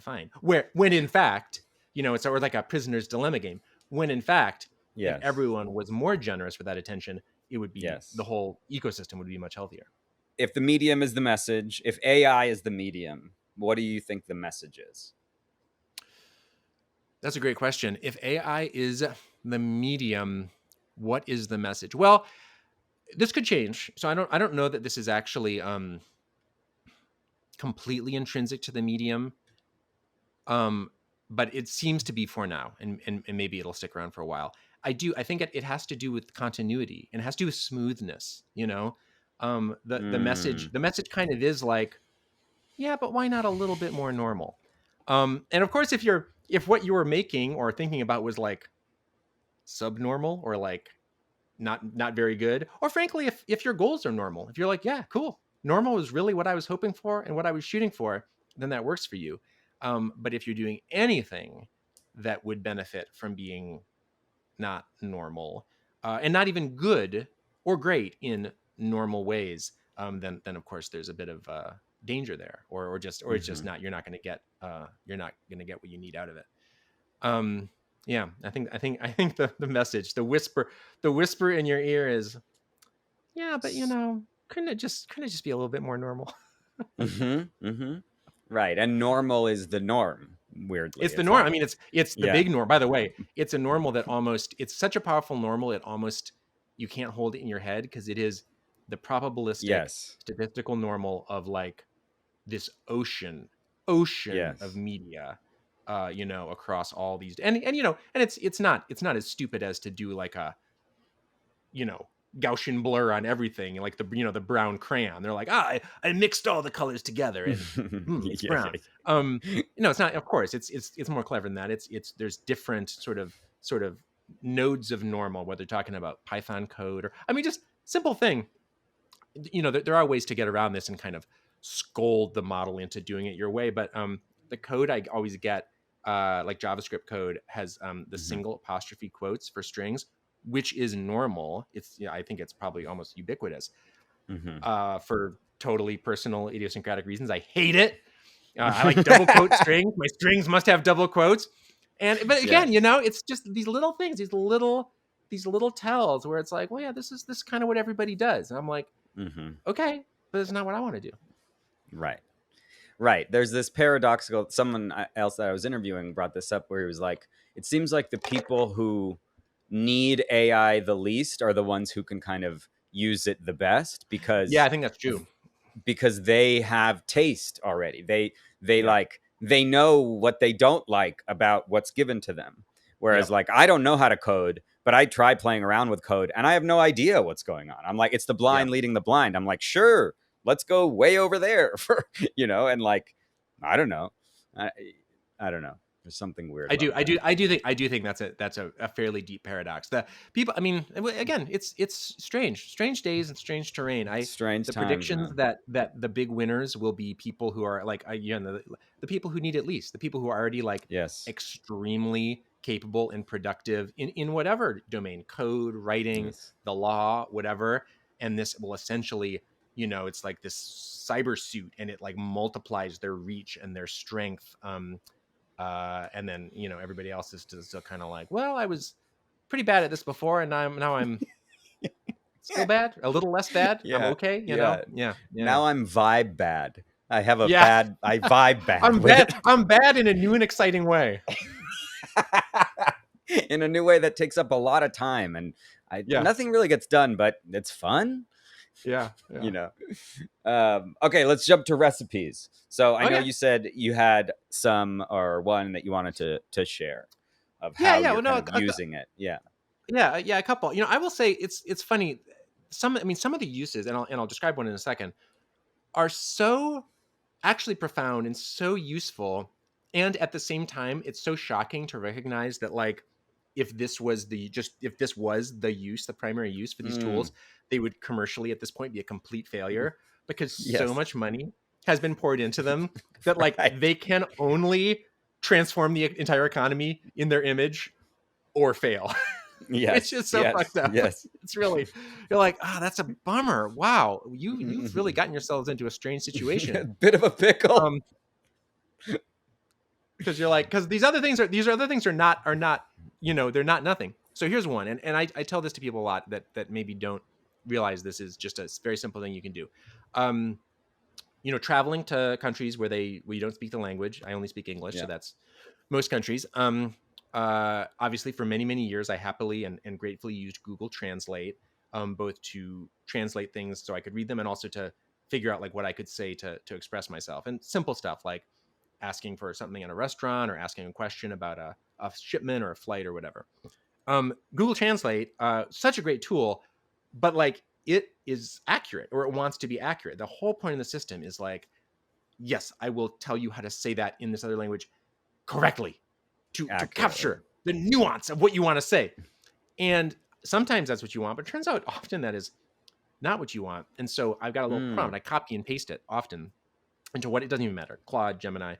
find. When in fact, it's sort of like a prisoner's dilemma game. When in fact, if Yes. everyone was more generous with that attention, it would be the Yes. whole ecosystem would be much healthier. If the medium is the message, if AI is the medium, what do you think the message is? That's a great question. If AI is the medium, what is the message? Well, this could change. So I don't know that this is actually completely intrinsic to the medium. Um, but it seems to be for now, and maybe it'll stick around for a while. I think it has to do with continuity and it has to do with smoothness. Mm. The message kind of is like, yeah, but why not a little bit more normal? And of course, if what you were making or thinking about was like subnormal or like not very good, or frankly, if your goals are normal, if you're like, yeah, cool, normal is really what I was hoping for and what I was shooting for, then that works for you. But if you're doing anything that would benefit from being not normal, and not even good or great in normal ways, then of course there's a bit of danger there, or it's just Mm-hmm. not you're not going to get what you need out of it. um yeah, I think the message, the whisper in your ear is, yeah, but couldn't it just be a little bit more normal? Mm-hmm. Mm-hmm. Right. And normal is the norm, weirdly. It's the It's norm. I like, mean, it's the yeah. big norm. By the way, it's a normal that almost, it's such a powerful normal, it almost, you can't hold it in your head because it is the probabilistic Yes. statistical normal of like this ocean of Yes. media, across all these, and and it's not as stupid as to do like a, Gaussian blur on everything, like the brown crayon. They're like, I mixed all the colors together and it's Yeah, brown. It's not. Of course, it's more clever than that. It's there's different sort of nodes of normal, whether talking about Python code or just simple thing. There are ways to get around this and kind of scold the model into doing it your way. But the code I always get, like JavaScript code, has the single apostrophe quotes for strings, which is normal. I think it's probably almost ubiquitous for totally personal idiosyncratic reasons. I hate it. I like double quote strings. My strings must have double quotes. But again, Yes. it's just these little things, these little tells where it's like, well, yeah, this is kind of what everybody does. And I'm like, okay, but it's not what I want to do. Right. Right. There's this paradoxical. Someone else that I was interviewing brought this up, where he was like, it seems like the people who need AI the least are the ones who can kind of use it the best, Yeah, because I think that's true. they have taste already. They Yeah. like, they know what they don't like about what's given to them. Whereas Yep. like, I don't know how to code, but I try playing around with code and I have no idea what's going on. I'm like, it's the Yeah. blind leading the blind. I'm like, sure, let's go way over there for, and like, I don't know. I don't know. There's something weird I do, about I do, that. I do think that's a fairly deep paradox. The people, again, it's strange days and strange terrain. Strange The times, predictions man. that the big winners will be people who are like, the people who need it least, the people who are already like Yes. extremely capable and productive in whatever domain, code, writing, Yes. the law, whatever. And this will essentially, it's like this cyber suit, and it like multiplies their reach and their strength. And then everybody else is still kind of like, well, I was pretty bad at this before, and now I'm still bad, a little less bad. I'm Yeah. okay, Yeah. yeah. Now I'm vibe bad. I have a Yeah, bad, I vibe bad I'm with bad. it. I'm bad in a new and exciting way. In a new way that takes up a lot of time, and Yeah, nothing really gets done, but it's fun. yeah, you yeah. know okay, let's jump to recipes. So I know Okay. you said you had some, or one that you wanted to share, of Yeah, how yeah. you're Well, kind no, of using it. Yeah. yeah, a couple. I will say it's funny. Some of the uses, and I'll describe one in a second, are so actually profound and so useful, and at the same time it's so shocking to recognize that, like, if this was the primary use for these Mm, tools, they would commercially at this point be a complete failure, because so yes. much money has been poured into them that, like, Right. they can only transform the entire economy in their image or fail. Which Yes, is so yes, fucked up. yes. It's really, you're like, that's a bummer. Wow, you've really gotten yourselves into a strange A situation. bit of a pickle. Um, because you're like, because these other things are not, they're not nothing. So here's one, and I tell this to people a lot that maybe don't realize this is just a very simple thing you can do. Um, Traveling to countries where you don't speak the language. I only speak English, so Yeah. that's most countries. Obviously, for many, many years, I happily and gratefully used Google Translate, both to translate things so I could read them, and also to figure out like what I could say to express myself, and simple stuff like asking for something in a restaurant or asking a question about a shipment or a flight or whatever. Google Translate, such a great tool, but like, it is accurate, or it wants to be accurate. The whole point of the system is like, yes, I will tell you how to say that in this other language correctly, to Accurately. capture the nuance of what you want to say. And sometimes that's what you want, but it turns out often that is not what you want. And so I've got a little Mm. prompt. I copy and paste it often into what, it doesn't even matter, Claude, Gemini.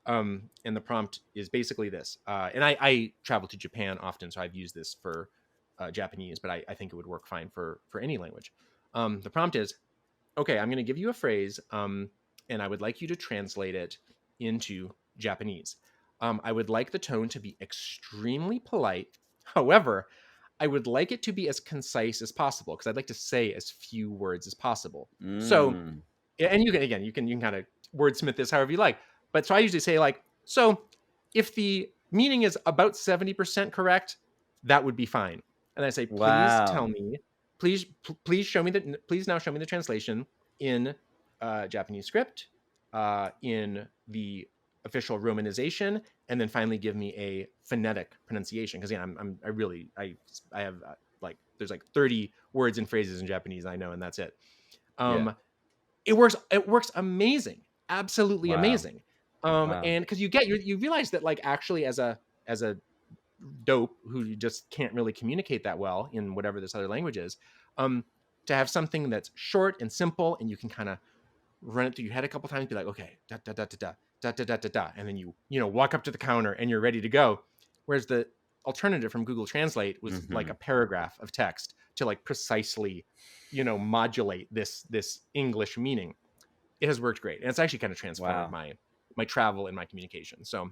And the prompt is basically this. And I travel to Japan often, so I've used this for Japanese, but I think it would work fine for any language. The prompt is, okay, I'm going to give you a phrase, and I would like you to translate it into Japanese. I would like the tone to be extremely polite. However, I would like it to be as concise as possible, because I'd like to say as few words as possible. So, Mm. and you can kind of wordsmith this however you like. But so I usually say, like, so if the meaning is about 70% correct, that would be fine. And I say, please tell Wow. me, please now show me the translation in Japanese script, in the official romanization, and then finally give me a phonetic pronunciation. Because yeah, I have like there's like 30 words and phrases in Japanese I know, and that's it. Yeah. It works amazing, absolutely Wow. amazing. Wow. And because you realize that like actually as a dope who just can't really communicate that well in whatever this other language is, um, to have something that's short and simple and you can kind of run it through your head a couple times, be like, okay, da da da da da da da da da da, and then you know walk up to the counter and you're ready to go. Whereas the alternative from Google Translate was like Mm-hmm. a paragraph of text to like precisely, you know, modulate this English meaning. It has worked great, and it's actually kind of transformed Wow. my travel and my communication. So,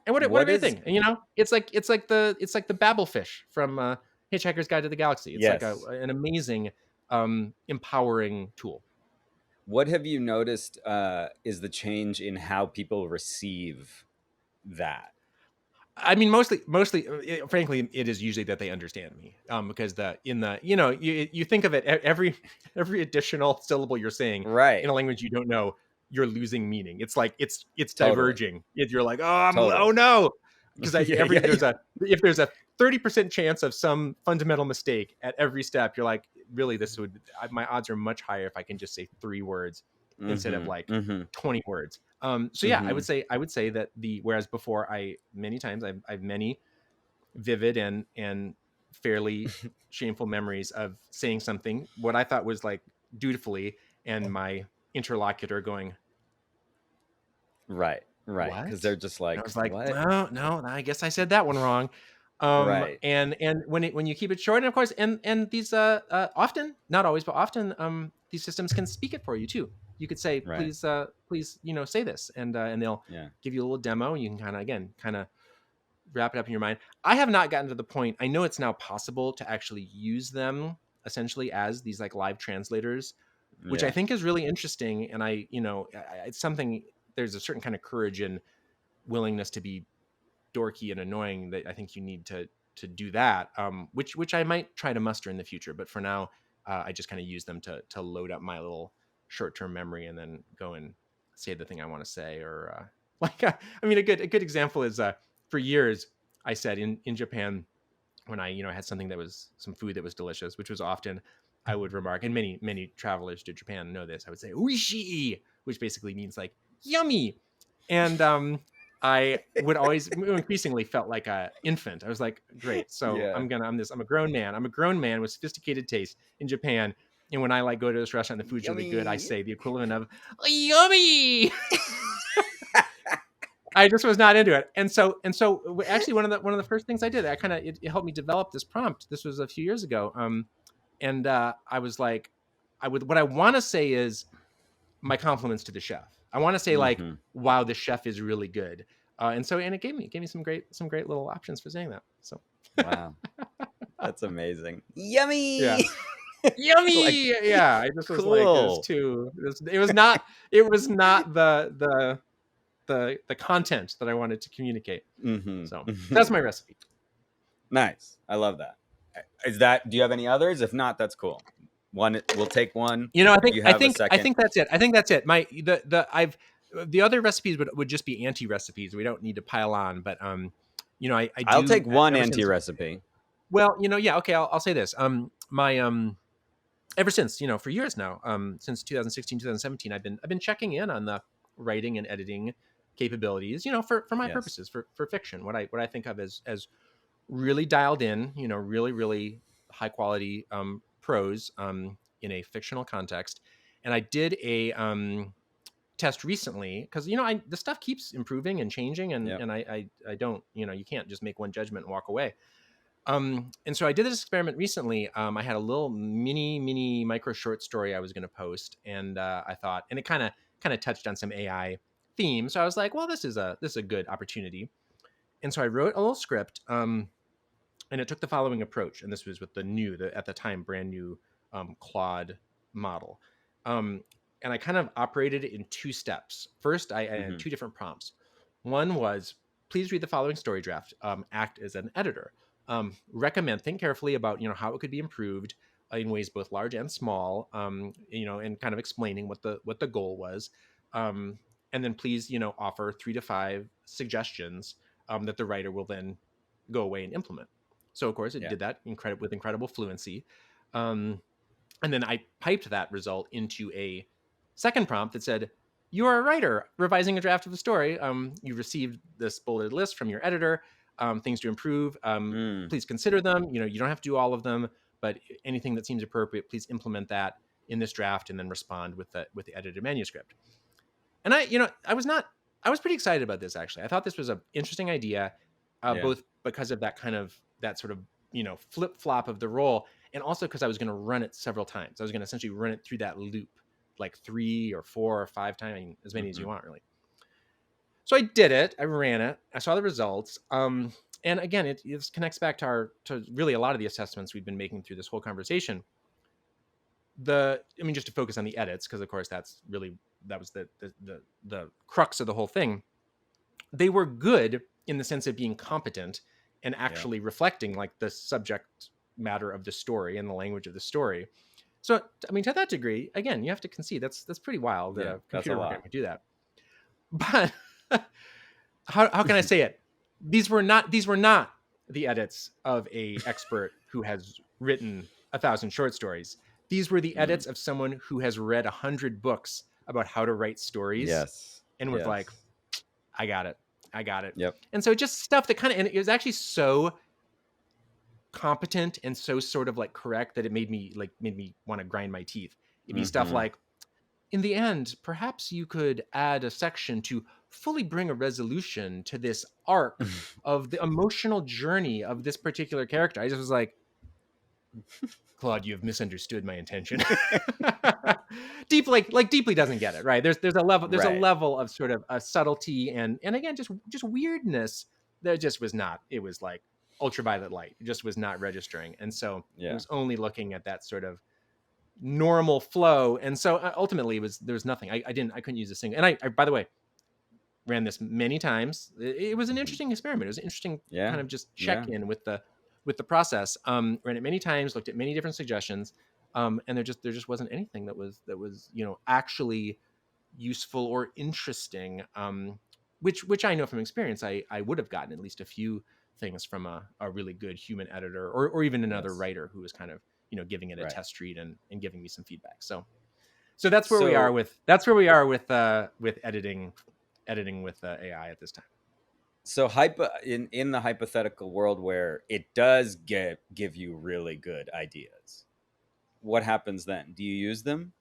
and What whatever you is think, and, you know, it's like the Babelfish from Hitchhiker's Guide to the Galaxy. It's like yes? an amazing, empowering tool. What have you noticed is the change in how people receive that? I mean, mostly, frankly, it is usually that they understand me, because you know, you think of it, every additional syllable you're saying Right. in a language you don't know, you're losing meaning. It's like it's Totally. diverging. You're like, oh Totally. no, because I yeah. every Yeah. there's Yeah. a if there's a 30% chance of some fundamental mistake at every step, you're like, really, my odds are much higher if I can just say 3 words instead of Mm-hmm. like Mm-hmm. 20 words. So yeah, Mm-hmm. I would say that whereas before many times I've many vivid and fairly shameful memories of saying something what I thought was like dutifully, and my interlocutor going, Right. Right. Because what? they're just And I like, was like, what? no, I guess I said that one wrong. Right. And when you keep it short, and of course, and these often, not always, but often, these systems can speak it for you too. You could say, Right. please, you know, say this, and they'll Yeah. give you a little demo. And you can kind of wrap it up in your mind. I have not gotten to the point. I know it's now possible to actually use them essentially as these like live translators, which I Yeah. think is really interesting. And it's something. There's a certain kind of courage and willingness to be dorky and annoying that I think you need to do that. Which I might try to muster in the future, but for now, I just kind of use them to load up my little short term memory and then go and say the thing I want to say. Or I mean, a good example is for years I said in Japan, when I, you know, had something that was some food that was delicious, which was often I would remark, and many travelers to Japan know this. I would say "uishii," which basically means like yummy, and I would always increasingly felt like a infant. I was like, great, so Yeah. I'm a grown man. I'm a grown man with sophisticated taste in Japan. And when I like go to this restaurant, and the food's really good, I Yummy. say the equivalent of yummy. I just was not into it. And so actually one of the first things I did, it helped me develop this prompt. This was a few years ago. And I was like, what I want to say is my compliments to the chef. I want to say like, Mm-hmm. wow, the chef is really good. And it gave me some great little options for saying that. So Wow. That's amazing. yeah. Yummy. like, Yummy. Yeah. I just was like, cool. it was not the content that I wanted to communicate. So that's Mm-hmm. my recipe. nice. I love that. Is that, do you have any others? If not, that's cool. One, we'll take one. You know, You have a I second. think that's it. I think that's it. The other recipes would just be anti recipes. We don't need to pile on, but you know, I I'll do take one ever anti since. recipe. Well, you know, yeah, okay, I'll say this. My ever since, you know, for years now, since 2016, 2017, I've been checking in on the writing and editing capabilities, you know, for my Yes. purposes, for fiction, what I think of as really dialed in, you know, really high quality prose in a fictional context. And I did a test recently because, you know, the stuff keeps improving and changing, Yep. and I don't, you know, you can't just make one judgment and walk away. And so I did this experiment recently. I had a little mini micro short story I was going to post, and I thought, and it kind of touched on some AI themes. So I was like, well, this is a good opportunity. And so I wrote a little script, and it took the following approach. And this was with at the time, brand new Claude model. Um, and I kind of operated it in 2 steps. First, I had Mm-hmm. 2 different prompts. One was, please read the following story draft. Act as an editor. Think carefully about, you know, how it could be improved in ways both large and small. You know, and kind of explaining what the goal was. And then please, you know, offer 3 to 5 suggestions that the writer will then go away and implement. So of course it Yeah. did that with incredible fluency. And then I piped that result into a second prompt that said, "You are a writer revising a draft of a story. You received this bulleted list from your editor. Things to improve. Mm. Please consider them. You don't have to do all of them, but anything that seems appropriate, please implement that in this draft, and then respond with the edited manuscript." And I was pretty excited about this, actually. I thought this was an interesting idea, Yeah. both because of that sort of flip flop of the role, and also because I was going to run it several times. I was going to essentially run it through that loop, like 3 or 4 or 5 times, I mean, as many as you want, really. So I did it. I ran it. I saw the results. And again, it connects back to really a lot of the assessments we've been making through this whole conversation. Just to focus on the edits, because of course that was the crux of the whole thing. They were good in the sense of being competent and actually reflecting like the subject matter of the story and the language of the story. So, I mean, to that degree, again, you have to concede that's pretty wild that a computer program would do that. But how can I say it? These were not the edits of a expert who has written 1,000 short stories. These were the edits of someone who has read 100 books about how to write stories and was like, I got it. Yep. And so just stuff that and it was actually so competent and so sort of like correct that it made me want to grind my teeth. It'd be stuff like, in the end, perhaps you could add a section to fully bring a resolution to this arc of the emotional journey of this particular character. I just was like, Claude, you have misunderstood my intention. Deeply doesn't get it, right? There's a level of sort of a subtlety and again just weirdness that just was not. It was like ultraviolet light. It just was not registering, and so it was only looking at that sort of normal flow. And so ultimately, there was nothing. I couldn't use a single. And I by the way, ran this many times. It was an interesting experiment. It was an interesting kind of just check in with the process. Ran it many times, looked at many different suggestions, and there just wasn't anything that was actually useful or interesting. Which I know from experience, I would have gotten at least a few things from a really good human editor or even another writer who was kind of giving it a test read and giving me some feedback. So that's where we are with editing with AI at this time. So in the hypothetical world where it does give you really good ideas, what happens then? Do you use them?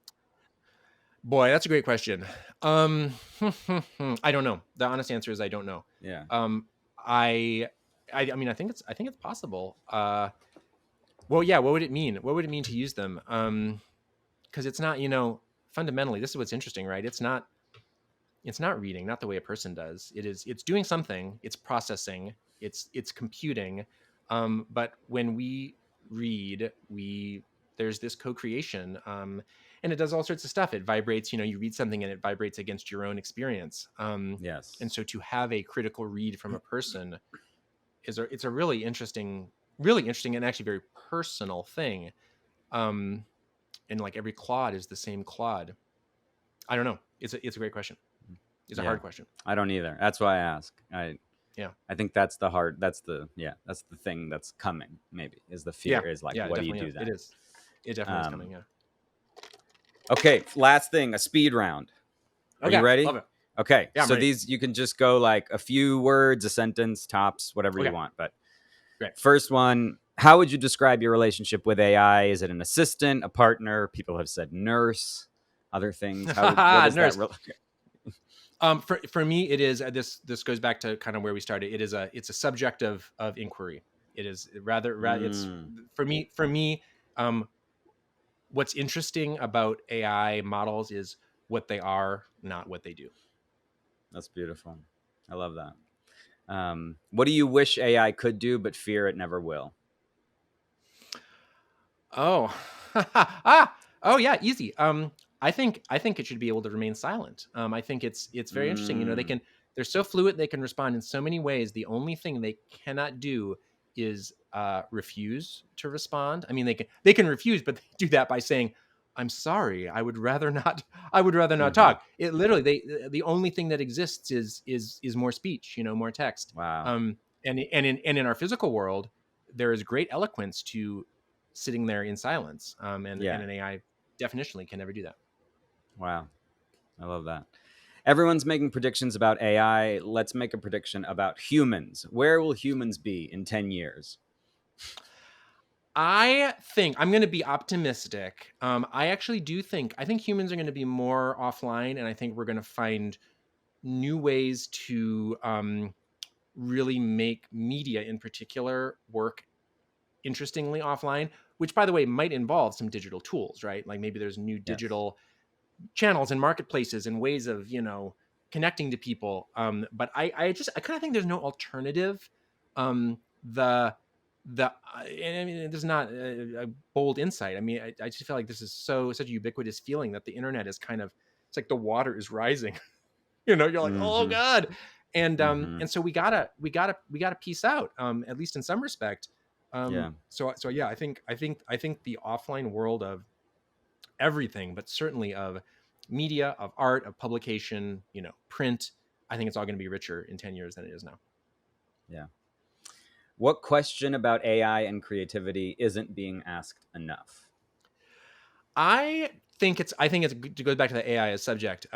Boy, that's a great question. I don't know. The honest answer is I don't know. Yeah. I mean, I think it's possible. Well, yeah. What would it mean? What would it mean to use them? Because it's not, fundamentally, this is what's interesting, right? It's not reading, not the way a person does. It's doing something. It's processing. It's computing. But when we read, there's this co-creation. And it does all sorts of stuff. It vibrates, you read something and it vibrates against your own experience. Yes. And so to have a critical read from a person it's a really interesting and actually very personal thing. And like every Claude is the same Claude. I don't know. It's a great question. It's a hard question. I don't either. That's why I ask. I think that's the thing that's coming, maybe, is the fear is like, what do you do then? It is. It definitely is coming, yeah. Okay, last thing, a speed round. Are you ready? Love it. Okay, yeah, so these, you can just go like a few words, a sentence, tops, whatever you want. But first one, how would you describe your relationship with AI? Is it an assistant, a partner? People have said nurse, other things. What is nurse. that? For me, it is this goes back to kind of where we started. It's a subject of inquiry. It is rather it's for me. What's interesting about AI models is what they are, not what they do. That's beautiful. I love that. What do you wish AI could do but fear it never will? Oh, yeah, easy. I think it should be able to remain silent. I think it's very interesting. They're so fluid. They can respond in so many ways. The only thing they cannot do is refuse to respond. I mean, they can refuse, but they do that by saying, "I'm sorry. I would rather not. I would rather not talk." It literally, the only thing that exists is more speech. More text. Wow. And in our physical world, there is great eloquence to sitting there in silence, and Yeah. an AI definitionally can never do that. Wow. I love that. Everyone's making predictions about AI. Let's make a prediction about humans. Where will humans be in 10 years? I think I'm going to be optimistic. I actually do think I think humans are going to be more offline, and I think we're going to find new ways to really make media, in particular, work interestingly offline. Which, by the way, might involve some digital tools, right? Like maybe there's new Yes. digital channels and marketplaces and ways of connecting to people. But I kind of think there's no alternative. The I mean, this is not a bold insight. I mean, I just feel like this is such a ubiquitous feeling that the internet is kind of, it's like the water is rising. You're like, oh Mm-hmm. god. Mm-hmm. And so we gotta piece out, at least in some respect. Yeah. So yeah, I think the offline world of everything, but certainly of media, of art, of publication, print. I think it's all going to be richer in 10 years than it is now. Yeah. What question about AI and creativity isn't being asked enough? I think it's to go back to the AI as subject.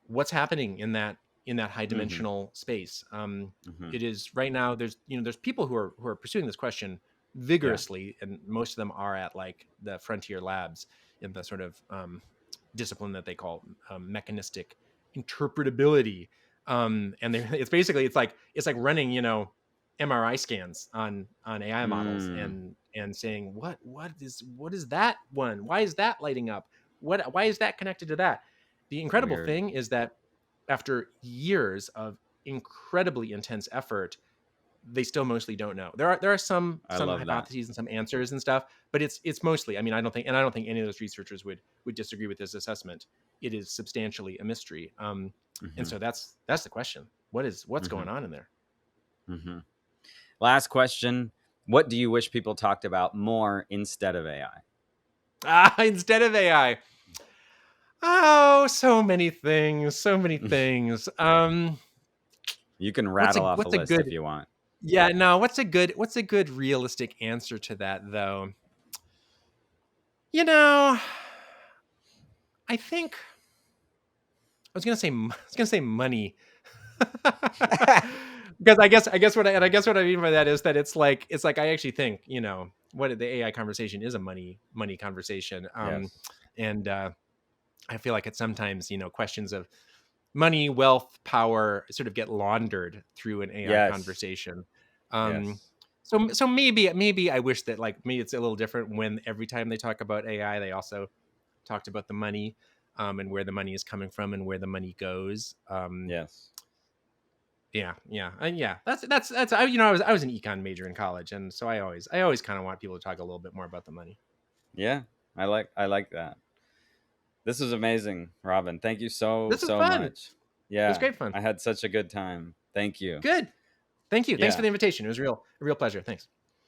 What's happening in that high Mm-hmm. dimensional space? Mm-hmm. It is right now. There's people who are pursuing this question Yeah. vigorously, and most of them are at like the frontier labs in the sort of discipline that they call mechanistic interpretability. And it's basically it's like running MRI scans on AI models, Mm. and saying what is that one? Why is that lighting up? Why is that connected to that? The incredible Weird. thing is that after years of incredibly intense effort, they still mostly don't know. There are some I some love that. hypotheses and some answers and stuff, but it's mostly. I mean, I don't think any of those researchers would disagree with this assessment. It is substantially a mystery. And Mm-hmm. so that's the question. What's Mm-hmm. going on in there? Mm-hmm. Last question. What do you wish people talked about more instead of AI? Instead of AI. Oh, so many things, so many things. You can What's rattle a off a what's a list if good you want. Yeah, no, what's a good realistic answer to that though? You know, I think I was gonna say money. Because I guess what I mean by that is that it's like I actually think what the AI conversation is a money conversation. Yes. And I feel like it's sometimes questions of money, wealth, power sort of get laundered through an AI Yes. conversation. Um, Yes. so maybe I wish that like maybe it's a little different when every time they talk about AI, they also talked about the money, and where the money is coming from and where the money goes. Yes. Yeah. That's I was an econ major in college, and so I always kind of want people to talk a little bit more about the money. Yeah. I like that. This was amazing, Robin. Thank you so This is so fun. It much. was Yeah. great fun. I had such a good time. Thank you. Good. Thank you. Thanks for Yeah. the invitation. It was a real pleasure. Thanks.